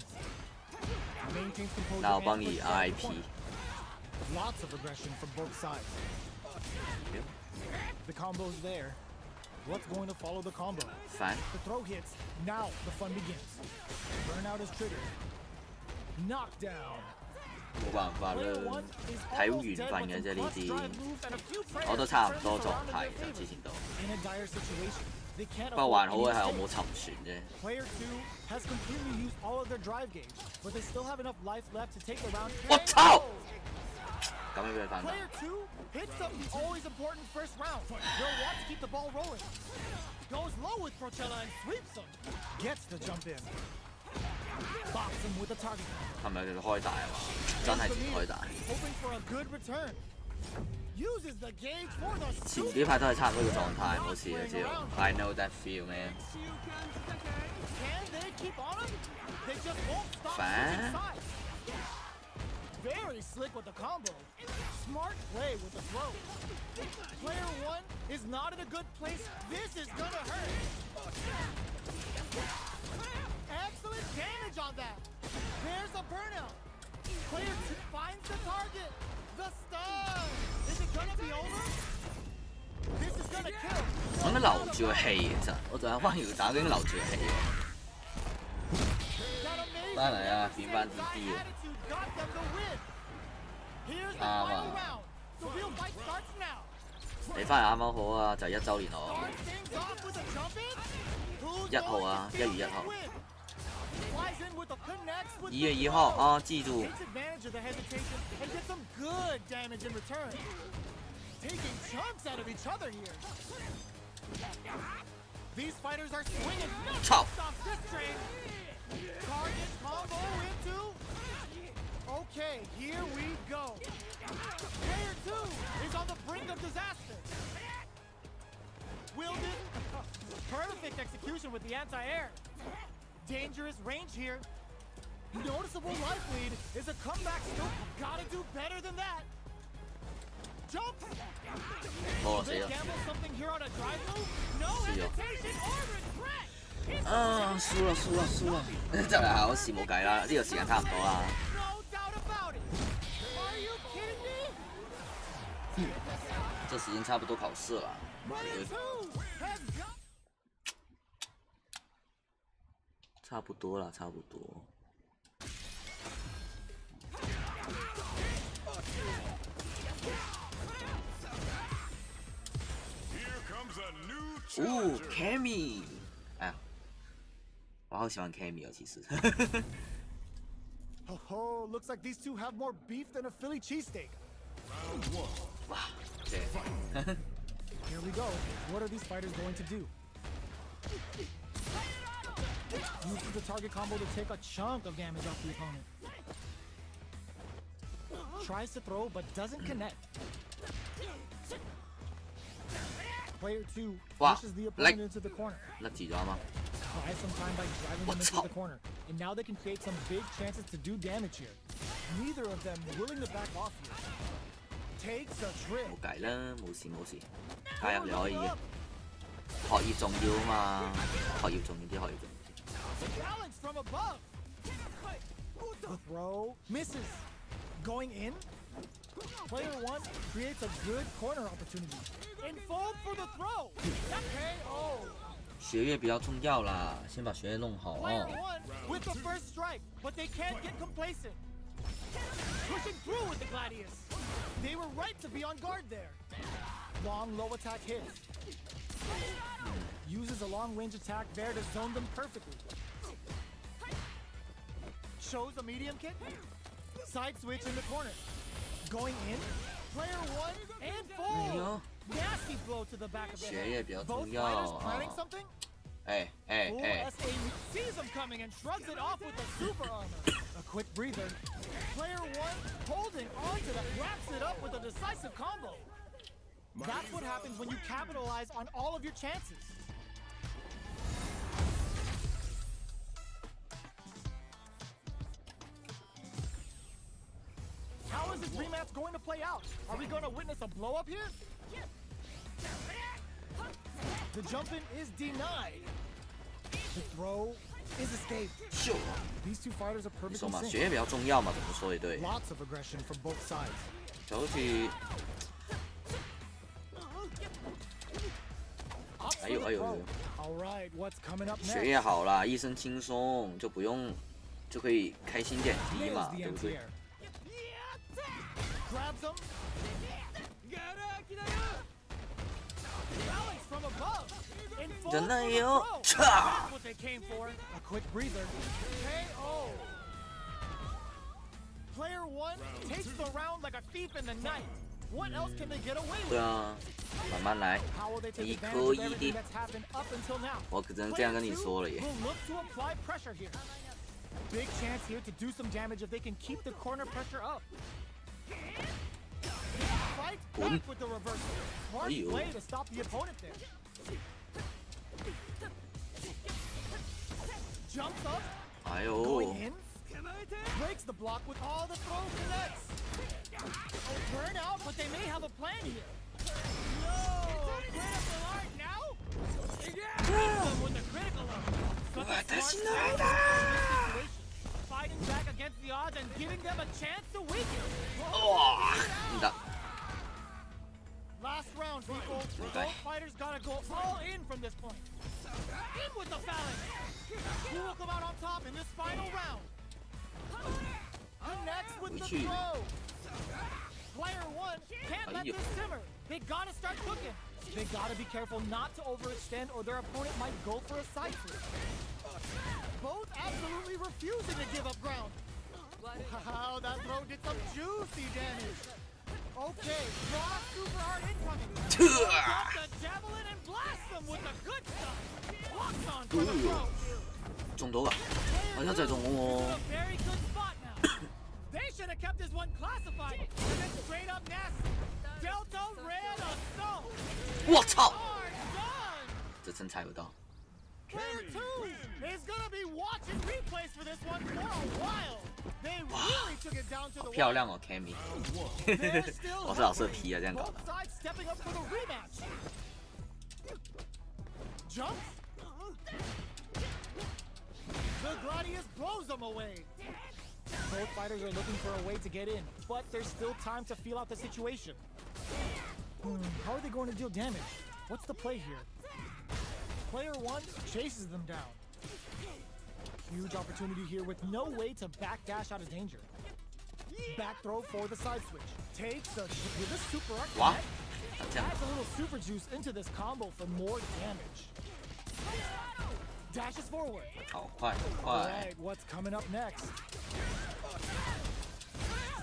Maintains composure 那我 and 帮你 pushes out the RIP。 corner. Lots of aggression from both sides. The combo's there. What's going to follow the combo? 烦， The throw hits. Now the fun begins. Burnout is triggered. Knockdown. 冇辦法 Player 啦 one，is 睇好 almost 緣 dead 分 with 嘅 some 啫呢 clutch 啲 drive，moves and a few 我都 prayers 差唔 turn 多 this 狀 around in 態 their 就 favor. 之前都。 In a dire situation, they can't 不過 afford 還好 any 嘅係我 mistakes. 冇沉船啫。 Player 2 has completely used all of their drive gauge, but they still have enough life left to take the round. 我操！ KO. 咁樣俾佢翻打。 Player 2 hits up the always important first round. They'll want to keep the ball rolling. Goes low with Procella and sweeps him. Gets the jump in. Box him with the target. 係咪佢開大啊嘛？真係開大。 Hoping for a good return. Uses the gauge for the 前 super. 幾排都係差唔多個狀態，冇事嘅只要。I know that feel man。 Can they keep on him? They just won't stop Fan. switching sides. Very slick with the combo. Smart play with the throw. Player 1 is not in a good place. This is gonna hurt. Excellent damage on that. There's a burnout. Player 2 finds the target. The stun. Is it gonna be over? This is gonna kill. 我應該留住個氣，其實我就係翻要打，已經留住個氣喎。 That amazing 翻嚟啊，變翻 DD 啊！ attitude got them the win. Here's the Ah, final man. round. The real fight starts now. 你翻嚟啱啱好啊，就係1週年我 Start things off with a jump in. Who's 1號啊 going to 1月 steal 1號 this win? Flies in with the connects with 2月 the 2號 throw. 啊，記住 Takes advantage of the hesitation and gets some good damage in return. Taking chunks out of each other here. These fighters are swinging. Nothing Chop. stops this train. Target combo into. Okay, here we go. Player 2 is on the brink of disaster. Wielded. Perfect execution with the anti-air. Dangerous range here. Noticeable life lead. Is a comeback still? Gotta do better than that. Jump! 拖 Will 死 they 咯！ gamble something here on a drive move? No 輸咗。 hesitation or regret. It's 啊，輸啦輸啦輸啦！就係考試冇計啦，呢個時間差唔多啦。 no doubt about it. Are you kidding me? 這時間差不多考試啦。 Player 2 has got 差不多啦，差不多。 Here comes a new 哦 challenger. ，Cammy，哎呀，我好喜歡 Cammy 哦，其實。 Oh, looks like these two have more beef than a Philly cheesesteak. 哇，正。 Here we go. What are these fighters going to do? Uses the target combo to take a chunk of damage off the opponent. Tries to throw, but doesn't connect. Player 2 Wow, pushes the opponent like- into the corner. 甩字咗啊嘛。 Buys some time by driving them into What's the up? corner. And now they can create some big chances to do damage here. Neither of them willing to back off here. Takes a trip. 冇計啦，冇事冇事，加入你可以嘅。學業重要啊嘛，學業重要啲，學業重要啲。 Balance from above. The throw misses. Going in. Player 1 creates a good corner opportunity. And fold for the throw. KO. 學業比較重要啦，先把學業弄好。 Player 1 with the first strike, but they can't get complacent. Pushing through with the Gladius. They were right to be on guard there. Long low attack hits. Uses a long range attack there to zone them perfectly. Shows a medium kick. Side switch in the corner. Going in. Player 1 and 4. Yeah. Nasty blow to the back of the 學業 head. 比較 Both 重要 fighters planning 啊。 something? Full SA sees him coming and shrugs it off with the super armor. A quick breather. Player 1 holding onto that, wraps it up with a decisive combo. That's what happens when you capitalize on all of your chances. How is this rematch going to play out? Are we going to witness a blow up here? The jump in is denied. The throw is escaped. These two fighters are 你 perfectly 说嘛， synced. 学业比较重要嘛，怎么说也对。 Lots of aggression from both sides. 小周体， Up for 哎呦 the 哎呦 throw. 呦， All right, what's coming up 学 next? 业好啦，一身轻松，就不用就可以开心点滴 Nails 嘛， the 对不对？ anti-air. Grabs him. Alex from above. In full 人呢 for 也 the 有 throw. 嚓， That's what they came for. A quick breather. KO. Player 1 takes the round like a thief in the night. What else can they get away 对 with? 啊，慢慢来， How will they take 你 advantage 可 of 以 everything 的。 that's happened up until now? 我可能这样跟你说了耶。 Will look to apply pressure here. Big chance here to do some damage if they can keep the corner pressure up. Fights back with the reversal. Smart Ayo. play to stop the opponent there. Jumps up, 哎 going 呦， in, breaks the block with all the throw connects. Burn out, but they may have a plan here. No, critical art now? Hits them with the critical art. Such a smart situation. Fighting back against the odds and giving them a chance to weaken. 哇，你的 Last round, people. Okay. Both fighters gotta go all in from this point. In with the phalanx. Who will come out on top in this final round? Connects with the Uchi. throw. Player 1 can't let Ayo. this simmer. They gotta start cooking. They gotta be careful not to overextend or their opponent might go for a side flip. Both absolutely refusing to give up ground. Wow, that throw did some juicy damage. Okay, raw super hard incoming. Drop the javelin and blast them with the good stuff. Locks on for the throw. 中多了，好像在中 This is 哦 a。very good spot now. They should have kept this one classified. And then straight up nasty. Delta red assault. 我操， Are done. 这真猜不到。 Player 2 is gonna be watching replays for this one for a while. They really took it down to the 漂 wire. 亮哦，Cammy。 They're still 我是老色 hungry. 批啊，这样搞 Both 的。 sides stepping up for the rematch. Jumps. The Gladius blows them away. Both fighters are looking for a way to get in, but there's still time to feel out the situation. How are they going to deal damage? What's the play here? Player 1 chases them down. Huge opportunity here with no way to backdash out of danger. Back throw for the side switch. Takes a with a super arc. Wow. connect, Adds a little super juice into this combo for more damage. Dashes forward. 好快，好 All 快！ right, what's coming up next?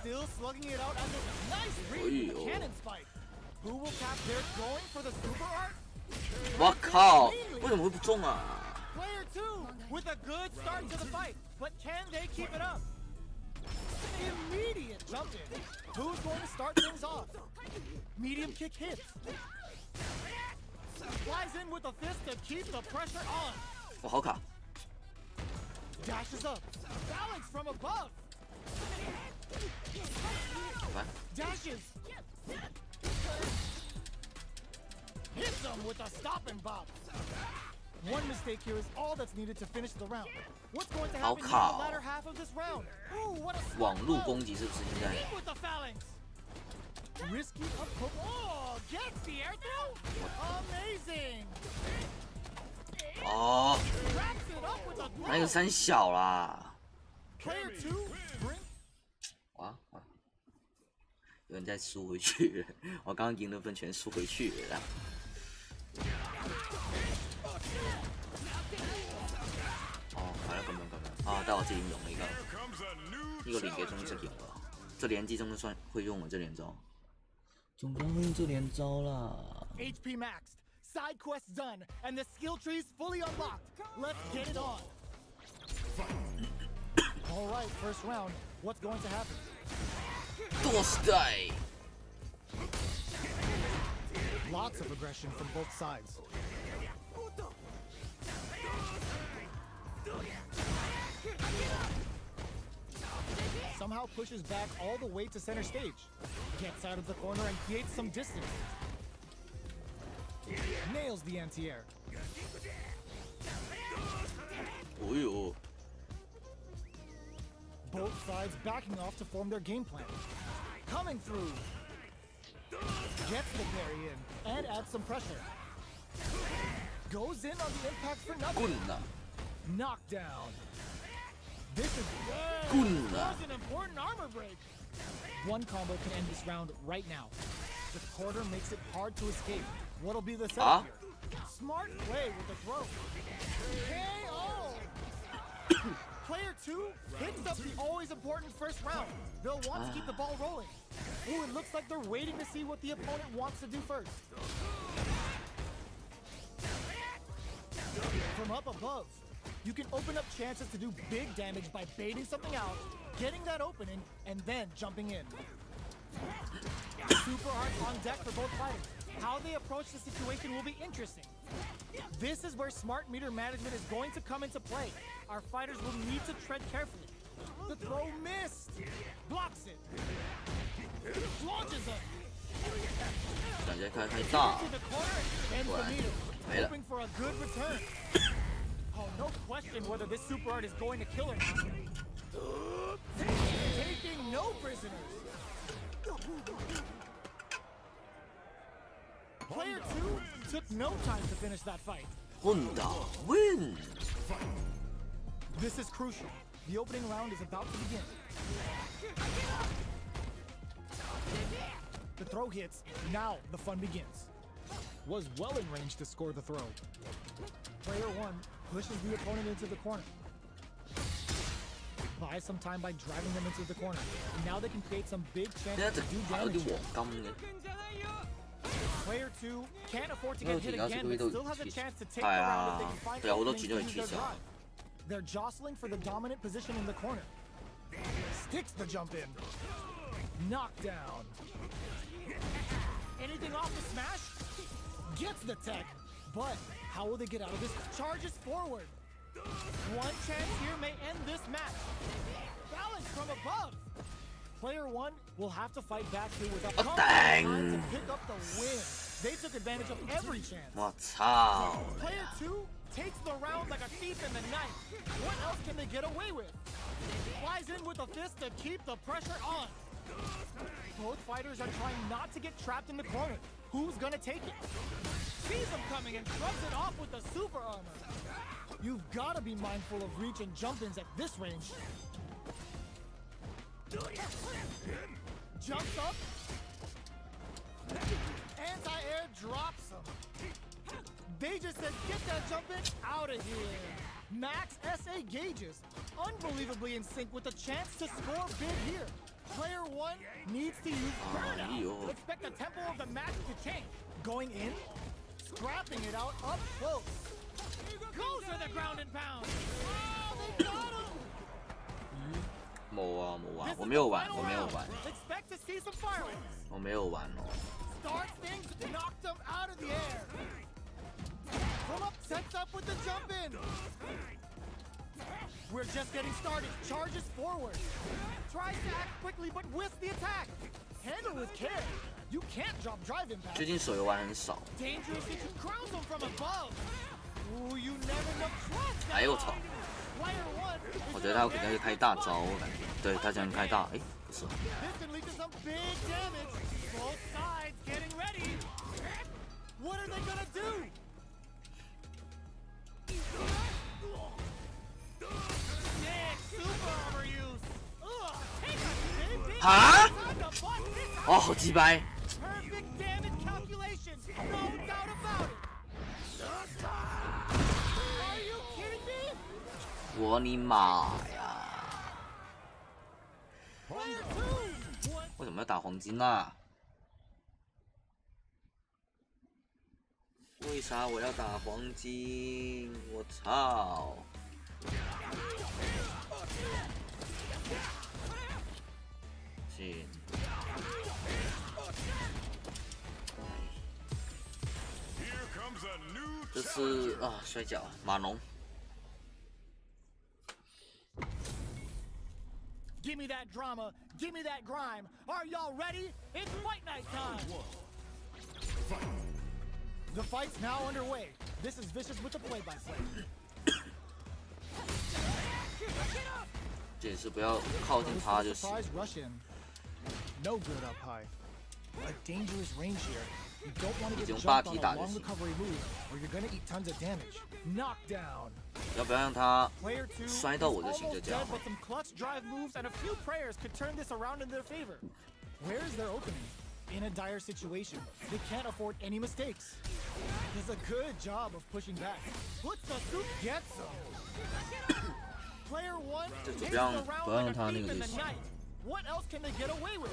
Still slugging it out under nice read with the Oy. cannon spike. Who will cap? They're going for the super arc. 我靠，为什么会不中啊？ Player 2 with a good start to the fight, but can they keep it up? Immediate jump in. Who's going to start things off? Medium kick hits. Flies in with a fist to keep the pressure on. 我好卡， Dashes up. Balance from above. 来， Dashes. Hits them with a stop and bop. One mistake here is all that's needed to finish the round. What's going to happen here in the靠 latter half of this round? Ooh, what a 网 smart 路 blow. 攻击是不是现在？ In with the phalanx. Risky up hook. Oh, gets the air throw. Amazing. 哦， Wraps it up with a 那个 throw. 三小啦！ Player 2 bring 哇哇，有人在输回去了，我刚刚赢的分全输回去了啦。哦，係啦，咁樣啊，但係我自己用呢 Here comes a new 個，呢個連擊中識 challenger. 用了，這連擊中算會用啊，這連招，總算會用這連招啦。 HP maxed. Side quest done, and the skill tree's fully unlocked. Let's get it on. All right, first round. What's going to happen? 多stay。 Lots of aggression from both sides. Somehow pushes back all the way to center stage. Gets out of the corner and creates some distance. Nails the anti-air. 哦呦， Both sides backing off to form their game plan. Coming through. Gets the parry in and adds some pressure. Goes in on the impact for nothing. 棍呐， Knockdown. This is 棍呐 That was an important armor break. One combo can end this round right now. The quarter makes it hard to escape. What'll be the setup here? Smart play with the throw. KO! Player 2 picks up the always important first round. They'll want to keep the ball rolling. Ooh, it looks like they're waiting to see what the opponent wants to do first. From up above, you can open up chances to do big damage by baiting something out, getting that opening, and then jumping in. Super Arts on deck for both fighters. How they approach the situation will be interesting. This is where smart meter management is going to come into play. Our fighters will need to tread carefully. The throw missed. Blocks it. Launches it. 感觉开太大 To the corner and ends the meter. 没了。 Hoping for a good return. Oh, no question whether this super art is going to kill or not. Taking no prisoners. Player 2 took no time to finish that fight. Honda win。 This is crucial. The opening round is about to begin. The throw hits. Now the fun begins. Was well in range to score the throw. Player 1 pushes the opponent into the corner. Buys some time by driving them into the corner. And now they can create some big 呢 chances 隻 to do 牌有 damage. 啲黃金嘅， Player 2 can't afford to No, get hit no, again, no, but no, still has a no, chance to take no, the round if they no, can find no, no, openings to no, no, use their no, no, drive. They're jostling for the dominant position in the corner. Sticks the jump in. Knockdown. Anything off the smash? Gets the tech. But how will they get out of this? Charges forward. One chance here may end this match. Balance from above. Player 1 will have to fight back here with a Oh, dang. time to pick up the win. They took advantage of every chance. 我操！ Player 2 takes the round like a thief in the night. What else can they get away with? Flies in with a fist to keep the pressure on. Both fighters are trying not to get trapped in the corner. Who's gonna take it? Sees them coming and shrugs it off with the super armor. You've gotta be mindful of reach and jump-ins at this range. Jumps up. Anti-air drops him. They just said, get that jump in out of here. Max SA gauges. Unbelievably in sync with a chance to score big here. Player 1 needs to use burnout. yo. Expect the tempo of the match to change. Going in, scrapping it out up close. Goes to the ground and pound. Oh, they got him. 冇啊冇啊， This 我 is 沒有 the 玩， final 我沒有 round. 玩， Expect to see some fireworks. 我沒有玩哦。 Starts things, knocked them out of the air. From up, sets up with the jump in. We're just getting started. Charges forward. Tries to act quickly, but whiffs the attack. Handle with care. You can't drop drive impact. 最近手游玩很少。 Dangerous if you crowns them from above. Ooh, you never know. Trust 哎呦我操！ Player 1我觉得他有可能会开大招，我感觉。对他这样开大，哎，不是。 This can lead to some big damage. Both sides getting ready. What are they gonna do? Sick super armor use. Ugh, take a big, big 啊？ time to bust this out. 哦，好鸡掰！ Perfect damage calculation. No doubt about it. Are you kidding me? 我尼玛呀！ Player 2. What? 为什么要打黄金啊？为为啥我要打黄金？我操！行。这是啊，摔跤马龙。 Give me that drama, give me that grime. Are y'all ready? It's fight night time! The fight's now underway. This is Vicious with the play-by-play. 这也是不要靠近他就行。 Surprise rush in. No good up high. A dangerous range here. You don't want to get jumped on a long recovery move, or you're gonna eat tons of damage. Knockdown. 要不要让他 Player 2 摔到我就行，就 almost 这样 dead,。but some clutch drive moves and a few prayers could turn this around in their favor. Where's their opening? In a dire situation, they can't afford any mistakes. Does a good job of pushing back. Puts the soup, gets them. Player 1 takes the round like a thief in the night. What else can they get away with?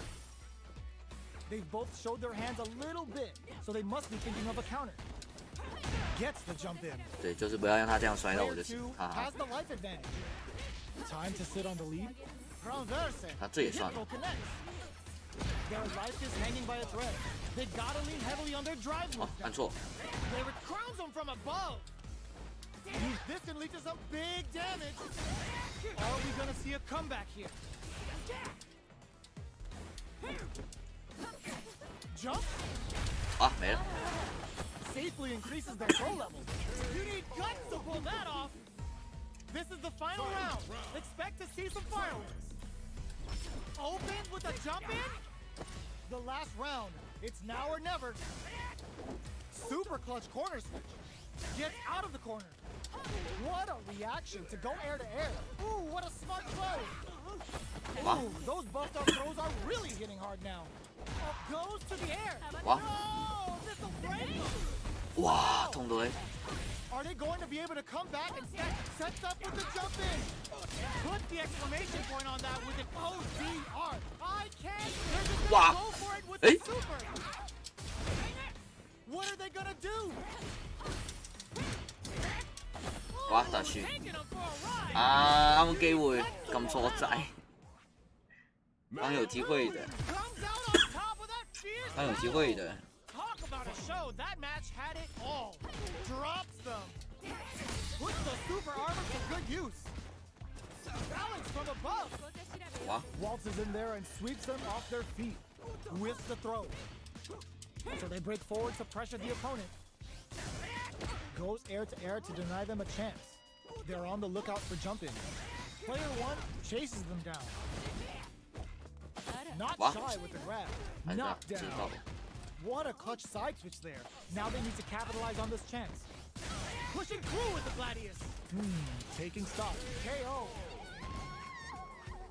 They've both showed their hands a little bit, so they must be thinking of a counter. Gets the jump in. 对，就是不要让他这样摔到我 Player 就行。 2 哈哈 has，the life advantage. Time to sit on the lead. Transverse. 他这也算了。 Hippo connects. Their life is hanging by a thread. They gotta lean heavily on their drive 哦 moves. 按错。 They crowns them from above. This can lead to some big damage. Are we gonna see a comeback here? Jump 啊，没了。 safely increases their throw level. You need guts to pull that off. This is the final round. Expect to see some fireworks. Opens with a jump in. The last round. It's now or never. Super clutch corner switch. Gets out of the corner. What a reaction to go air to air. Ooh, what a smart throw. Ooh, those buffed up throws are really hitting hard now. Up goes to the air. Wow. No, this will break. 哇，痛到你！ Are they going to be able to come back and stack sets up with the jump in? Put the exclamation point on that with an ODR. I can't. They're just gonna Wow. go for it with Hey. the super. What are they gonna do? 哇，大樹 Taking them for a ride. 啊，啱機會撳錯掣，蠻有機會的， Comes out on top of that fierce 蠻有機會的。 Talk about a show. That match had it all. Drops them. Puts the super armor to good use. Balance from above. 哇， Waltzes in there and sweeps them off their feet. With the throw. So they break forward to pressure the opponent. Goes air to air to deny them a chance. They're on the lookout for jump in. Player 1 chases them down. Not What? shy with the grab. 还是知 Knockdown. 道。 What a clutch side switch there. Now they need to capitalize on this chance. Pushing through with the Gladius. Taking stock. KO.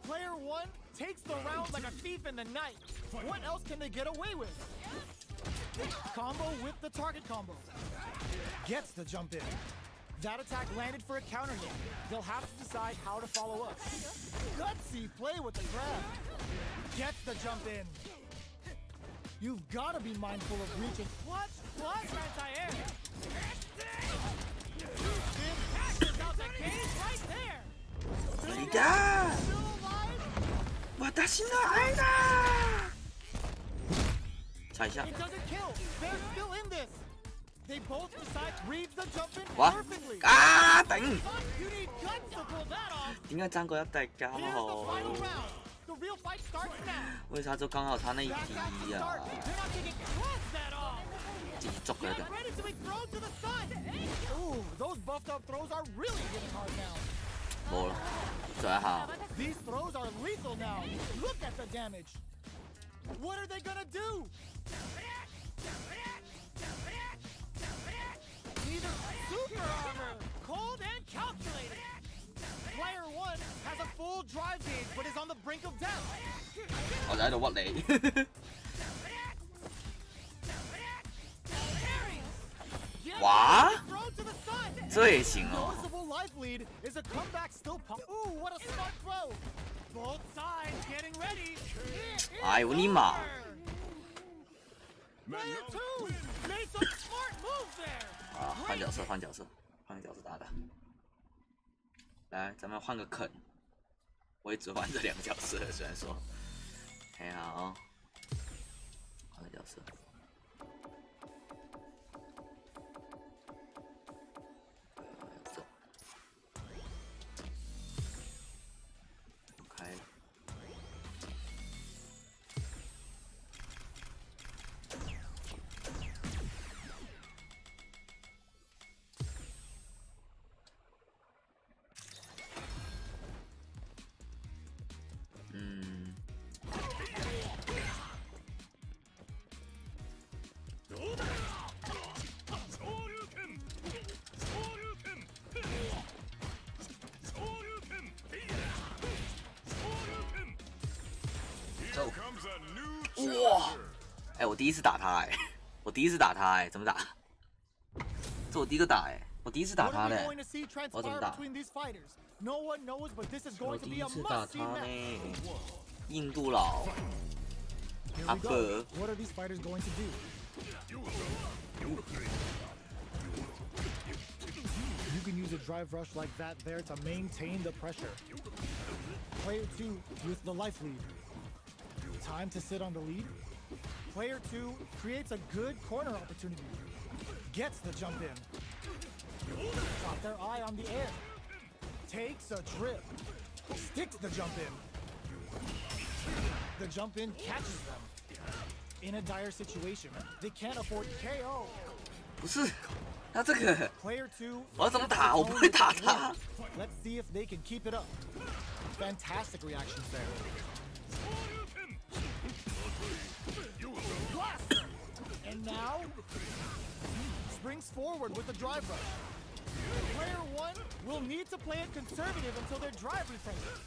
Player 1 takes the round like a thief in the night. What else can they get away with? Combo with the target combo. Gets the jump in. That attack landed for a counter hit. They'll have to decide how to follow up. Gutsy play with the grab. Gets the jump in. You've got to be mindful of reaching. Clutch anti-air. Passes out the cage right there. 你だ Still alive. 私の愛だ踩一下 It doesn't kill. They're still in this. They both decide reads the jump in 哇 perfectly. 啊頂！ You need guts to pull that off. 點解爭嗰一滴㗎？ Here's the final round. The real fight starts now. 為啥就剛好他那一 Back at the 滴 start. 啊？ They're not taking clutch that off. 自己捉佢一 Get 定。 ready to be thrown to the sun. Ooh, those buffed up throws are really hitting hard now. 冇啦，再一下。 These throws are lethal now. Look at the damage. What are they gonna do? Neither super armor, cold and calculated. Player 1 has a full drive gauge, but is on the brink of death. 我就喺度屈你。 Gets What? thrown to the sun. 這也行哦。 Noticeable life lead. Is a comeback still Ooh, what a smart throw. Both sides getting ready. It is 哎呦我尼玛！ over. Player 2 made some smart moves there. 啊，换角色，换角色，换个角色打打。来，咱们换个肯。我也只玩这2个角色，虽然说，还好，换个角色。走，开了。Here comes a new 哇！ challenger. 哎，我第一次打他哎，我第一次打他哎，怎么打？这我第一个打哎，我第一次打 What 他 are we 嘞， going to see 我怎么 transpire 打？ between these fighters? No one knows, but this is 我 going to 第 be 一 a 次打 must-see 他 match. 呢，印度佬 Here 阿 we 伯 go. What are these fighters going to do? You can use a drive rush like that there to maintain the pressure. Player 2 with the life lead. Time to sit on the lead. Player 2 creates a good corner opportunity. Gets the jump in. Got their eye on the air. Takes a trip. Sticks the jump in. The jump in catches them. In a dire situation, they can't afford KO. 不是，他这个 Player 2. 我要怎么打？我不会打他。 Let's see if they can keep it up. Fantastic reactions there. Blast! And now, springs forward with the drive rush. Player 1 will need to play it conservative until their drive refreshes.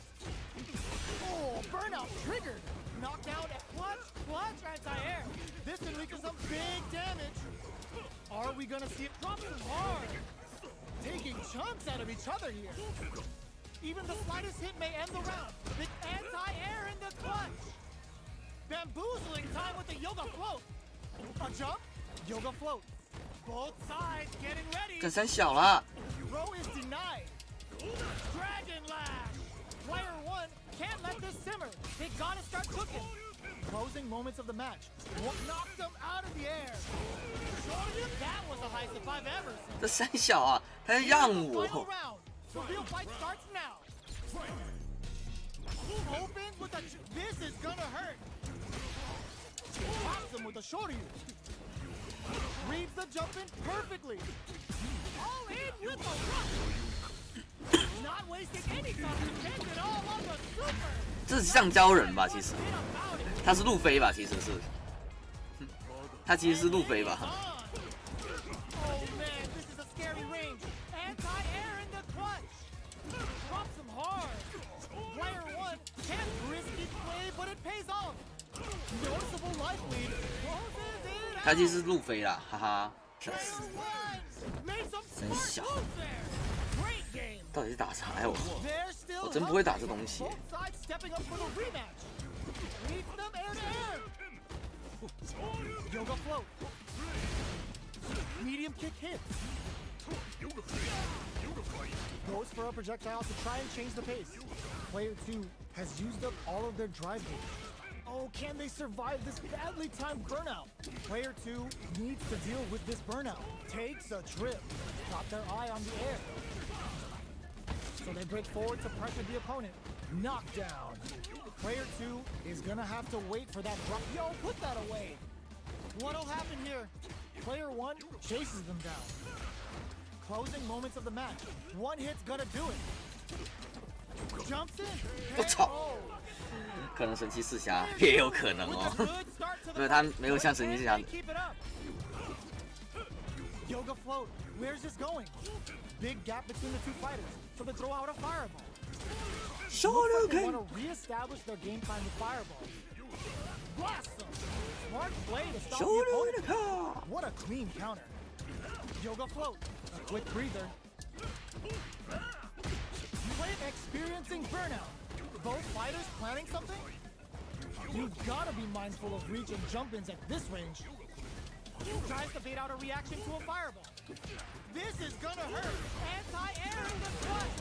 Oh, burnout triggered. Knockdown at clutch anti-air. This can lead to some big damage. Are we gonna see it drop some hard? Taking chunks out of each other here. Even the slightest hit may end the round. The anti-air in the clutch. Bamboozling time with the yoga float. A jump, yoga float. Both sides getting ready. 干三小了， Throw is denied. Dragon Lash. Player 1 can't let this simmer. They gotta start cooking. Closing moments of the match. What knocked them out of the air? That was the highest I've ever seen. 这三小啊，他在让 Final 我。 round. The real fight starts now. Opens with a. This is gonna hurt. Pops him with a shorty. Reads the jump in perfectly. All in with a rush. Not wasting any time. Sends it all on the super. 这是橡胶人吧？其实 Bit about it. 他是路飞吧？其实是，他其实是路飞吧？ Oh man, this is a scary range. Anti-air in the clutch. Drops him hard. Player 1 can't risky play, but it pays off. Noticeable life lead. Closes it 他 out. 其实是路飞啦，哈哈，笑 Player 死！ 1 made some 真 smart 小， moves there. Great game. 到底是打啥呀我？ They're still 我真不会打 hungry. 这东西。 Both sides stepping up for the rematch. Leads them air to air. Yoga float. Medium kick hit. Goes for a projectile to try and change the pace. Player 2 has used up all of their drive gauge. Oh, can they survive this badly timed burnout? Player 2 needs to deal with this burnout. Takes a trip. Got their eye on the air. So they break forward to pressure the opponent. Knockdown. Player 2 is gonna have to wait for that drop. Yo, put that away. What'll happen here? Player 1 chases them down. Closing moments of the match. One hit's gonna do it. Jumps in. 我操 KO. 可能神奇四侠也有可能 With 哦 a。good start to the 没有，他 fight. 没有像神奇四侠 Can they keep it up? Yoga float. Where's this going? Big gap between the two fighters, so they throw out a fireball. Looks like they want to reestablish their game plan with fireballs. Blast them. Smart play to stop the opponent. What a clean counter. Yoga float. A quick breather. Play experiencing burnout. Both fighters planning something? You've got to be mindful of reach and jump-ins at this range. Tries to bait out a reaction to a fireball. This is gonna hurt. Anti-air in the clutch.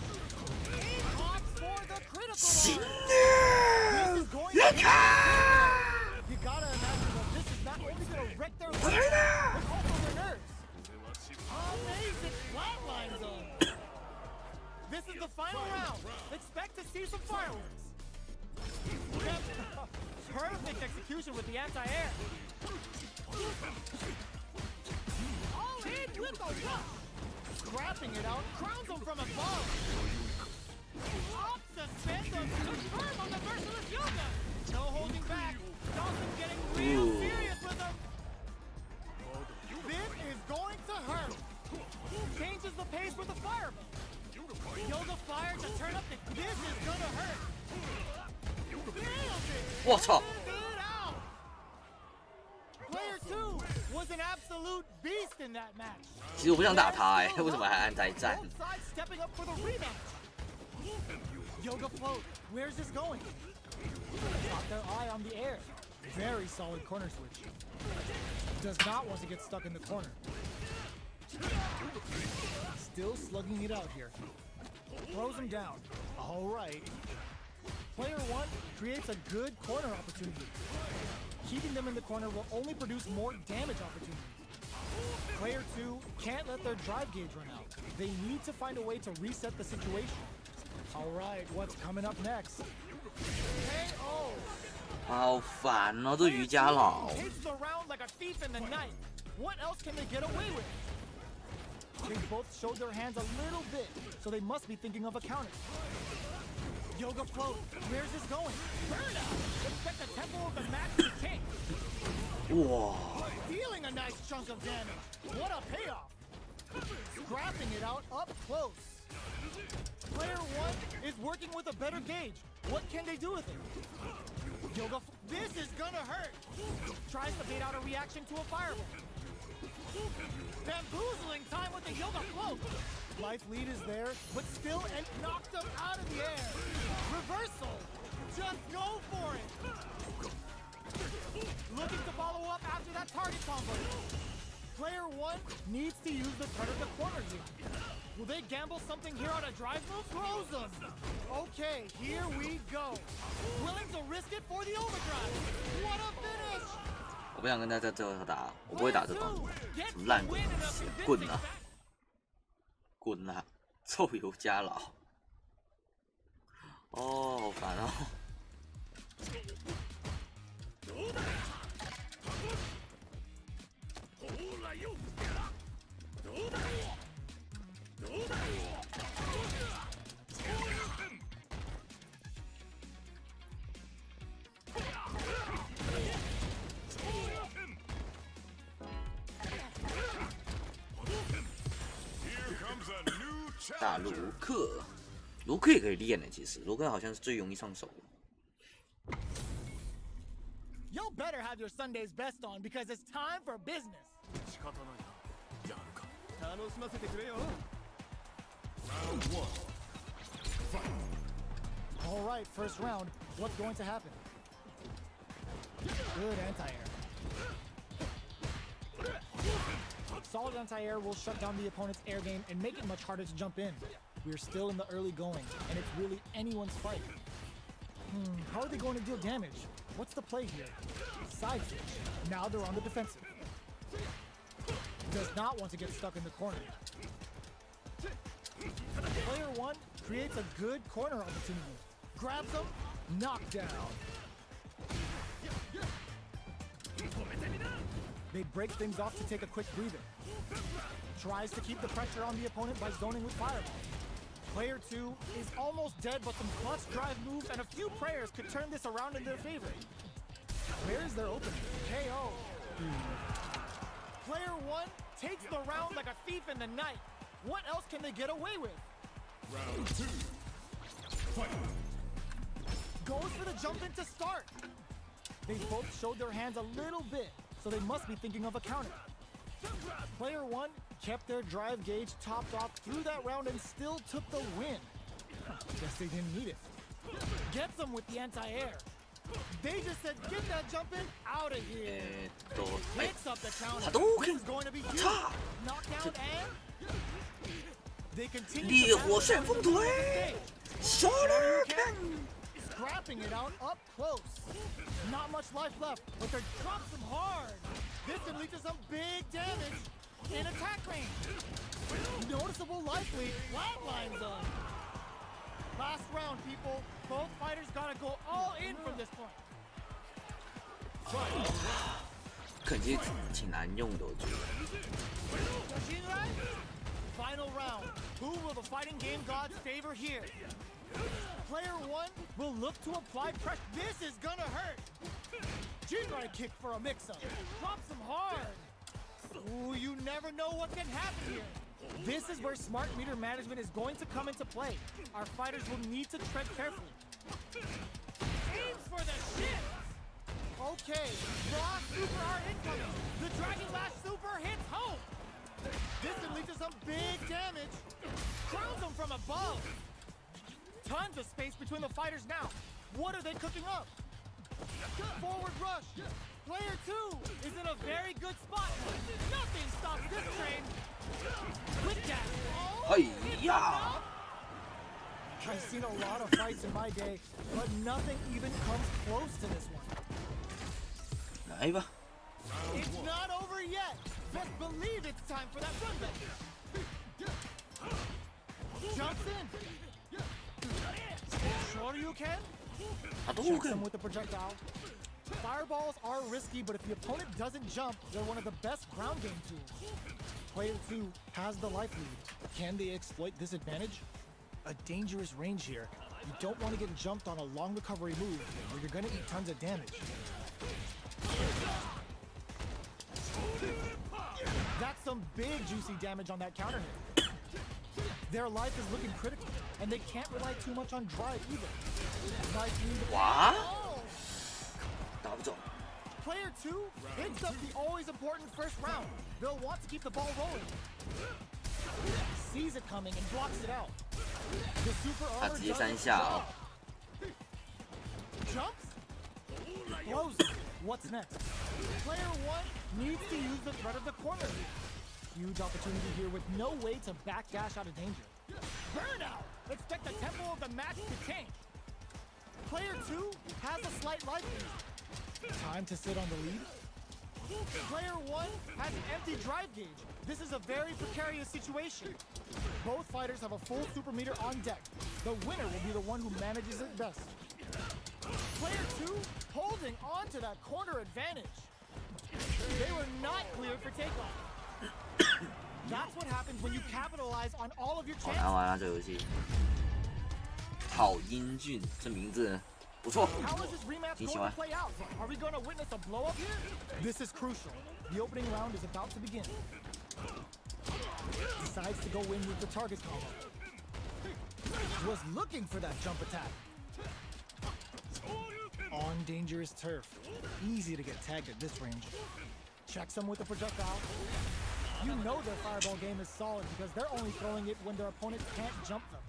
He opts for the critical arm. This is going to you gotta imagine that this is not only gonna wreck their lives, but also their nerves. Amazing flatline zone. This is the final round. Expect to see some fireworks. Perfect execution with the anti-air. All in with a rush. Scrapping it out, crowns him from above. Up suspendum, confirm on the Merciless Yoga. No holding back. Dawson getting real serious with him. This is going to hurt. Changes the pace with the fireball. Yoga fire to turn up the... This is gonna hurt. Nailed it. 我操！ It out. Player 2 was an absolute beast in that match. 其实我不想打他哎，为什么还安胎战？ Both sides stepping up for the rematch. Yoga float. Where's this going? Got their eye on the air. Very solid corner switch. Does not want to get stuck in the corner. Still slugging it out here. Throws him down. All right. Player 1 creates a good corner opportunity. Keeping them in the corner will only produce more damage opportunities. Player 2 can't let their drive gauge run out. They need to find a way to reset the situation. All right, what's coming up next? KO. 好烦哦，这瑜伽佬。 Takes the round like a thief in the night. What else can they get away with? They both showed their hands a little bit, so they must be thinking of a counter. Yoga float. Where's this going? Burnout. Expect the tempo of the match to change. 哇！ Dealing a nice chunk of damage. What a payoff. Scrapping it out up close. Player 1 is working with a better gauge. What can they do with it? Yoga. This is gonna hurt. Tries to bait out a reaction to a fireball. Bamboozling time with the yoga float. Life lead is there, but still and knocked him out of the air. Reversal. Just go for it. Looking to follow up after that target combo. Player 1 needs to use the turn of the corner here. Will they gamble something here on a drive move? Throws them. Okay, here we go. Willing to risk it for the overdrive. What a finish! 我不想跟他在最后打，我不会打这种什么烂滚棍啊，滚啊，臭油加老。哦，好烦哦。 打卢克，卢克也可以练的，其实卢克好像是最容易上手的。 You better have your Sunday's best on because it's time for business. All right, first round. What's going to happen? Good anti-air. Solid anti-air will shut down the opponent's air game and make it much harder to jump in. We're still in the early going, and it's really anyone's fight. How are they going to deal damage? What's the play here? Side switch. Now they're on the defensive. Does not want to get stuck in the corner. Player 1 creates a good corner opportunity. Grabs him, knockdown. They break things off to take a quick breather. Tries to keep the pressure on the opponent by zoning with fireball. Player 2 is almost dead, but some clutch drive moves and a few prayers could turn this around in their favor. Where is their opening? KO. Player 1 takes the round like a thief in the night. What else can they get away with? Round 2. Fight. Goes for the jump in to start. They both showed their hands a little bit, so they must be thinking of a counter. Player 1 kept their drive gauge topped off through that round and still took the win. Guess they didn't need it. Gets them with the anti-air. They just said, get that jump in out of here. Picks up the counter. Hadouken! This is going to be huge. Ta! Knockdown and they continue 烈 to 火旋风腿 ，Shoryuken！ scrapping it out up close. Not much life left, but they're dropping them hard. This can lead to some big damage in attack range. Noticeable life lead, flatline zone. Last round, people. Both fighters gotta go all in from this point. 肯定挺难用的，我觉得。 Final round. Who will the fighting game gods favor here? Player one will look to apply pressure. This is gonna hurt. Jinrai kick for a mix-up. Drops him hard. Ooh, you never know what can happen here. This is where smart meter management is going to come into play. Our fighters will need to tread carefully. Aims for the shit. Okay, raw super are incoming. The Dragon Lash super hits home. This can lead to some big damage. Crowns them from above. Tons of space between the fighters now. What are they cooking up? Forward rush. Player two is in a very good spot. Nothing stops this train. Quick dash. Oh, Hey-ya! I've seen a lot of fights in my day, but nothing even comes close to this one. 来吧， It's not over yet. Best believe it's time for that run back. Jumps in. Shoryuken. Shoots him with the projectile. Fireballs are risky, but if the opponent doesn't jump, they're one of the best ground game tools. Player 2 has the life lead. Can they exploit this advantage? A dangerous range here. You don't want to get jumped on a long recovery move, or you're going to eat tons of damage. That's some big juicy damage on that counter hit. Their life is looking critical, and they can't rely too much on drive either. Nice lead. 哇， Oh! 打不中。 Player 2 hits up the always important first round. They'll want to keep the ball rolling. Sees it coming and blocks it out. The super 他 armor 直接 does 三 its 下哦 job. Jumps. Blows it. What's next? Player 1 needs to use the threat of the corner. Huge opportunity here with no way to backdash out of danger. Burnout! Expect the tempo of the match to change. Player 2 has a slight life lead. Time to sit on the lead. Player 1 has an empty drive gauge. This is a very precarious situation. Both fighters have a full super meter on deck. The winner will be the one who manages it best. Player 2 holding on to that corner advantage. They were not cleared for takeoff. That's what happens when you capitalize on all of your 好 chances. 难玩啊，这游戏。郝英俊，这名字不错。 How is this rematch挺 going 喜 to 欢。 play out? Are we going to witness a blow up here? This is crucial. The opening round is about to begin. Decides to go in with the target combo. Was looking for that jump attack. On dangerous turf. Easy to get tagged at this range. Checks them with the projectile. You know their fireball game is solid because they're only throwing it when their opponent can't jump them.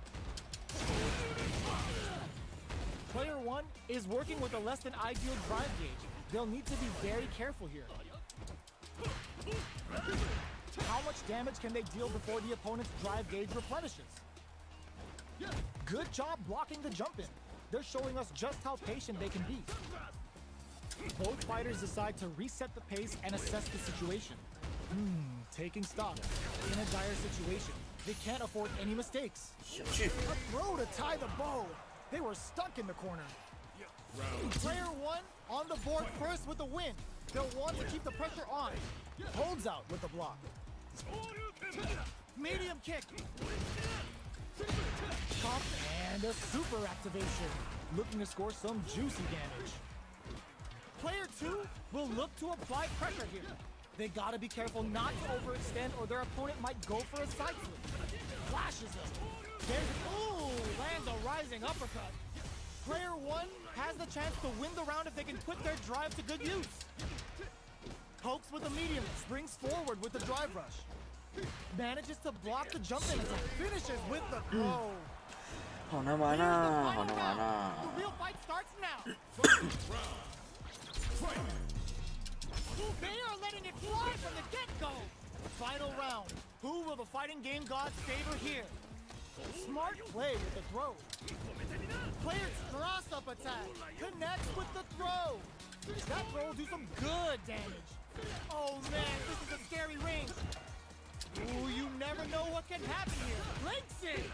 Player 1 is working with a less than ideal drive gauge. They'll need to be very careful here. How much damage can they deal before the opponent's drive gauge replenishes? Good job blocking the jump in. They're showing us just how patient they can be. Both fighters decide to reset the pace and assess the situation. Taking stock. In a dire situation, they can't afford any mistakes. 小去， A throw to tie the bow. They were stuck in the corner. Player 1 on the board first with the win. They'll want to keep the pressure on. Holds out with the block. Medium kick. Pop and a super activation. Looking to score some juicy damage. Player 2 will look to apply pressure here. They gotta be careful not to overextend or their opponent might go for a side flip. Flashes them. Lands a rising uppercut. Player 1 has the chance to win the round if they can put their drive to good use. Pokes with a medium, springs forward with the drive rush. Manages to block the jump in attack. Finishes with the throw. 好难玩啊，好难玩啊！ The real fight starts now. They are letting it fly from the get-go. Final round. Who will the fighting game gods favor here? Smart play with the throw. Player cross up attack. Connects with the throw. That throw will do some good damage. Oh man, this is a scary range. Ooh, you never know what can happen here. Breaks it.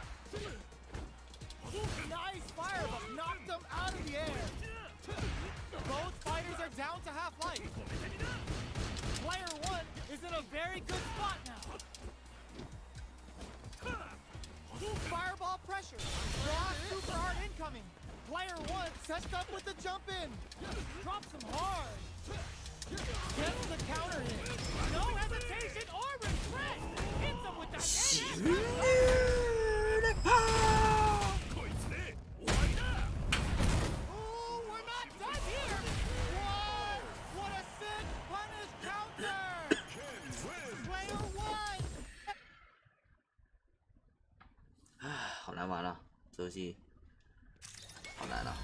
Nice fire, but knocked them out of the air. Both fighters are down to half life. Player one is in a very good spot now. Fireball pressure. Raw super hard incoming. Player one sets up with the jump in. Drops him hard. Gets the counter hit. No hesitation or regret. Hits him with that. Oh, we're not done here. What a sick punish counter. Player one. 好难玩啊，这游戏好难啊！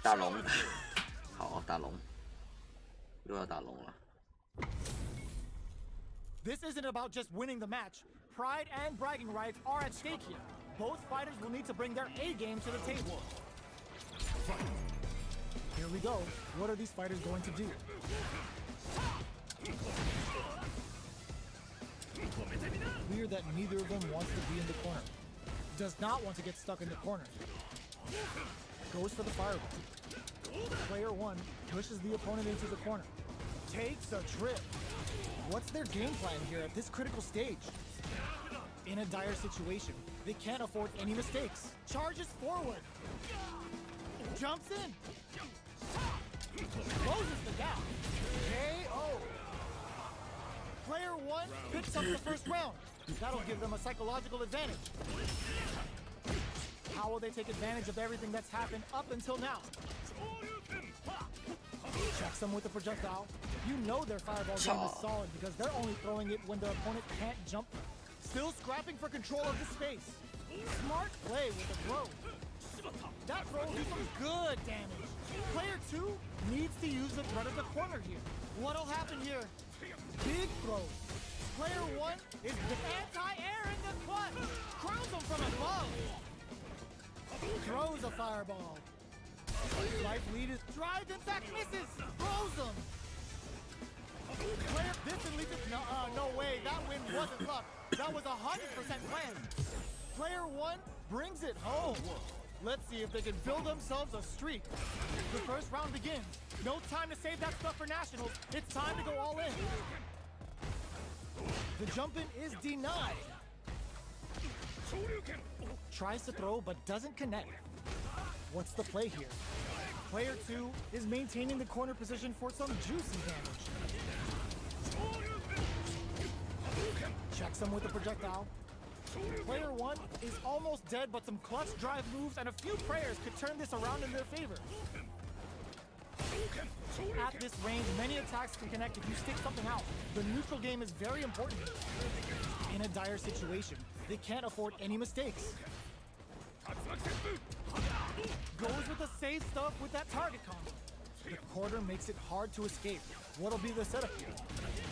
大龙，好，大龙，又要打龙了。 This isn't about just winning the match. Pride and bragging rights are at stake here. Both fighters will need to bring their A game to the table. Here we go. What are these fighters going to do? Clear that neither of them wants to be in the corner. Does not want to get stuck in the corner. Goes for the fireball. Player one pushes the opponent into the corner. Takes a trip. What's their game plan here at this critical stage? In a dire situation, they can't afford any mistakes. Charges forward. Jumps in. Closes the gap. KO. Player one picks up the first round. That'll give them a psychological advantage. How will they take advantage of everything that's happened up until now? Checks them with the projectile. You know their fireball game is solid because they're only throwing it when their opponent can't jump. Still scrapping for control of the space. Smart play with the throw. That throw will do some good damage. Player two needs to use the threat of the corner here. What'll happen here? Big throw. Player one is anti-air in the clutch. Crowns him from above. Throws a fireball. Life lead is drives and back misses. Throws him. Player this and leads it. No way. That win wasn't luck. That was 100% planned. Player one brings it home. Let's see if they can build themselves a streak. The first round begins. No time to save that stuff for nationals. It's time to go all in. The jump in is denied. Tries to throw but doesn't connect. What's the play here? Player two is maintaining the corner position for some juicy damage. Checks him with the projectile. Player one is almost dead, but some clutch drive moves and a few prayers could turn this around in their favor. At this range, many attacks can connect if you stick something out. The neutral game is very important. In a dire situation, they can't afford any mistakes. Goes with the safe stuff with that target combo. The quarter makes it hard to escape. What'll be the setup here?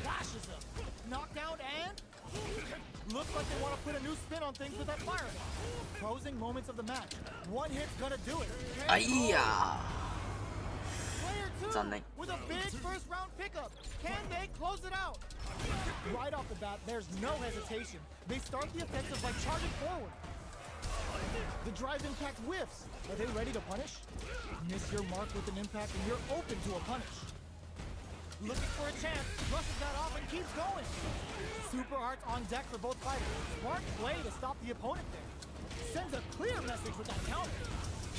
Flashes him. Knockdown and... Looks like they want to put a new spin on things with that fireball. Closing moments of the match. One hit's gonna do it. Aiyah! Player two with a big first round pickup. Can they close it out? Right off the bat, there's no hesitation. They start the offensive by charging forward. The drive impact whiffs. Are they ready to punish? Miss your mark with an impact and you're open to a punish. Looking for a chance, brushes that off and keeps going. Super Arts on deck for both fighters. Smart play to stop the opponent there. Sends a clear message with that counter.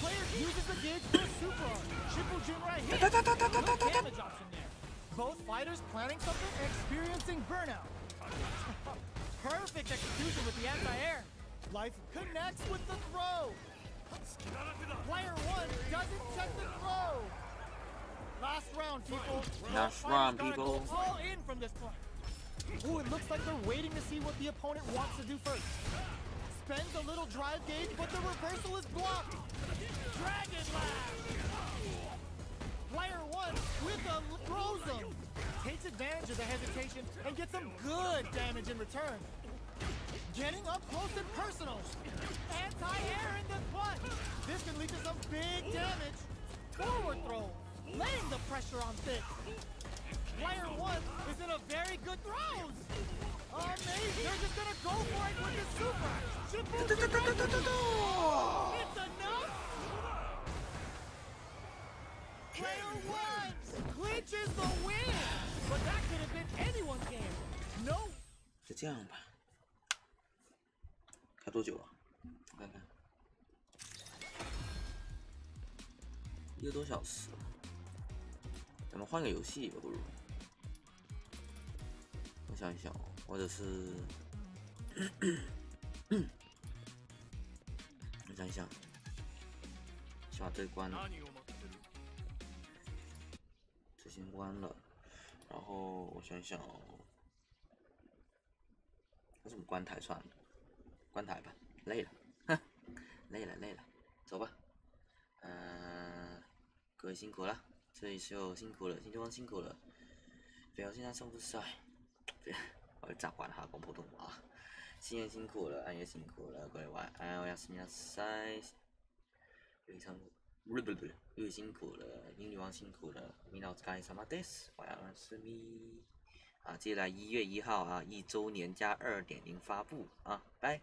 Player uses the gauge for a Super Art. Triple Jinrai hit. No damage option there. Both fighters planning something and experiencing burnout. Perfect execution with the anti-air. Life connects with the throw. Player 1 doesn't set the throw. Last round, people. Last Both round, players gotta people. Go all in from this point. Ooh, it looks like they're waiting to see what the opponent wants to do first. Spends a little drive gauge, but the reversal is blocked. Dragon Lash. Player 1 with a throws him. Takes advantage of the hesitation and gets some good damage in return. Getting up close and personal. Anti-air in the butt. This can lead to some big damage. Forward throw. Laying the pressure on Thick. Player 1 is in a very good throws. Amazing. They're just gonna go for it with the super. It's enough. Player 1 clinches the win. But that could have been anyone's game. No. 就这样吧。开多久啊？我看看，1个多小时。咱们换个游戏吧，不如。我想一想哦，或者是，我想一想，先把这关了，这先关了，然后我想一想哦，为什么关台算了？关台吧，累了，哼，累了，走吧。各位辛苦了，这一秀辛苦了，新球王辛苦了。北欧现在胜负赛，我暂缓哈讲普通话。新人辛苦了，暗夜辛苦了，各位晚安，我要是明赛。日常不是，日辛苦了，英女王辛苦了，明老该什么 this， 我要是咪。接下来1月1号啊，1周年加2.0发布啊，拜。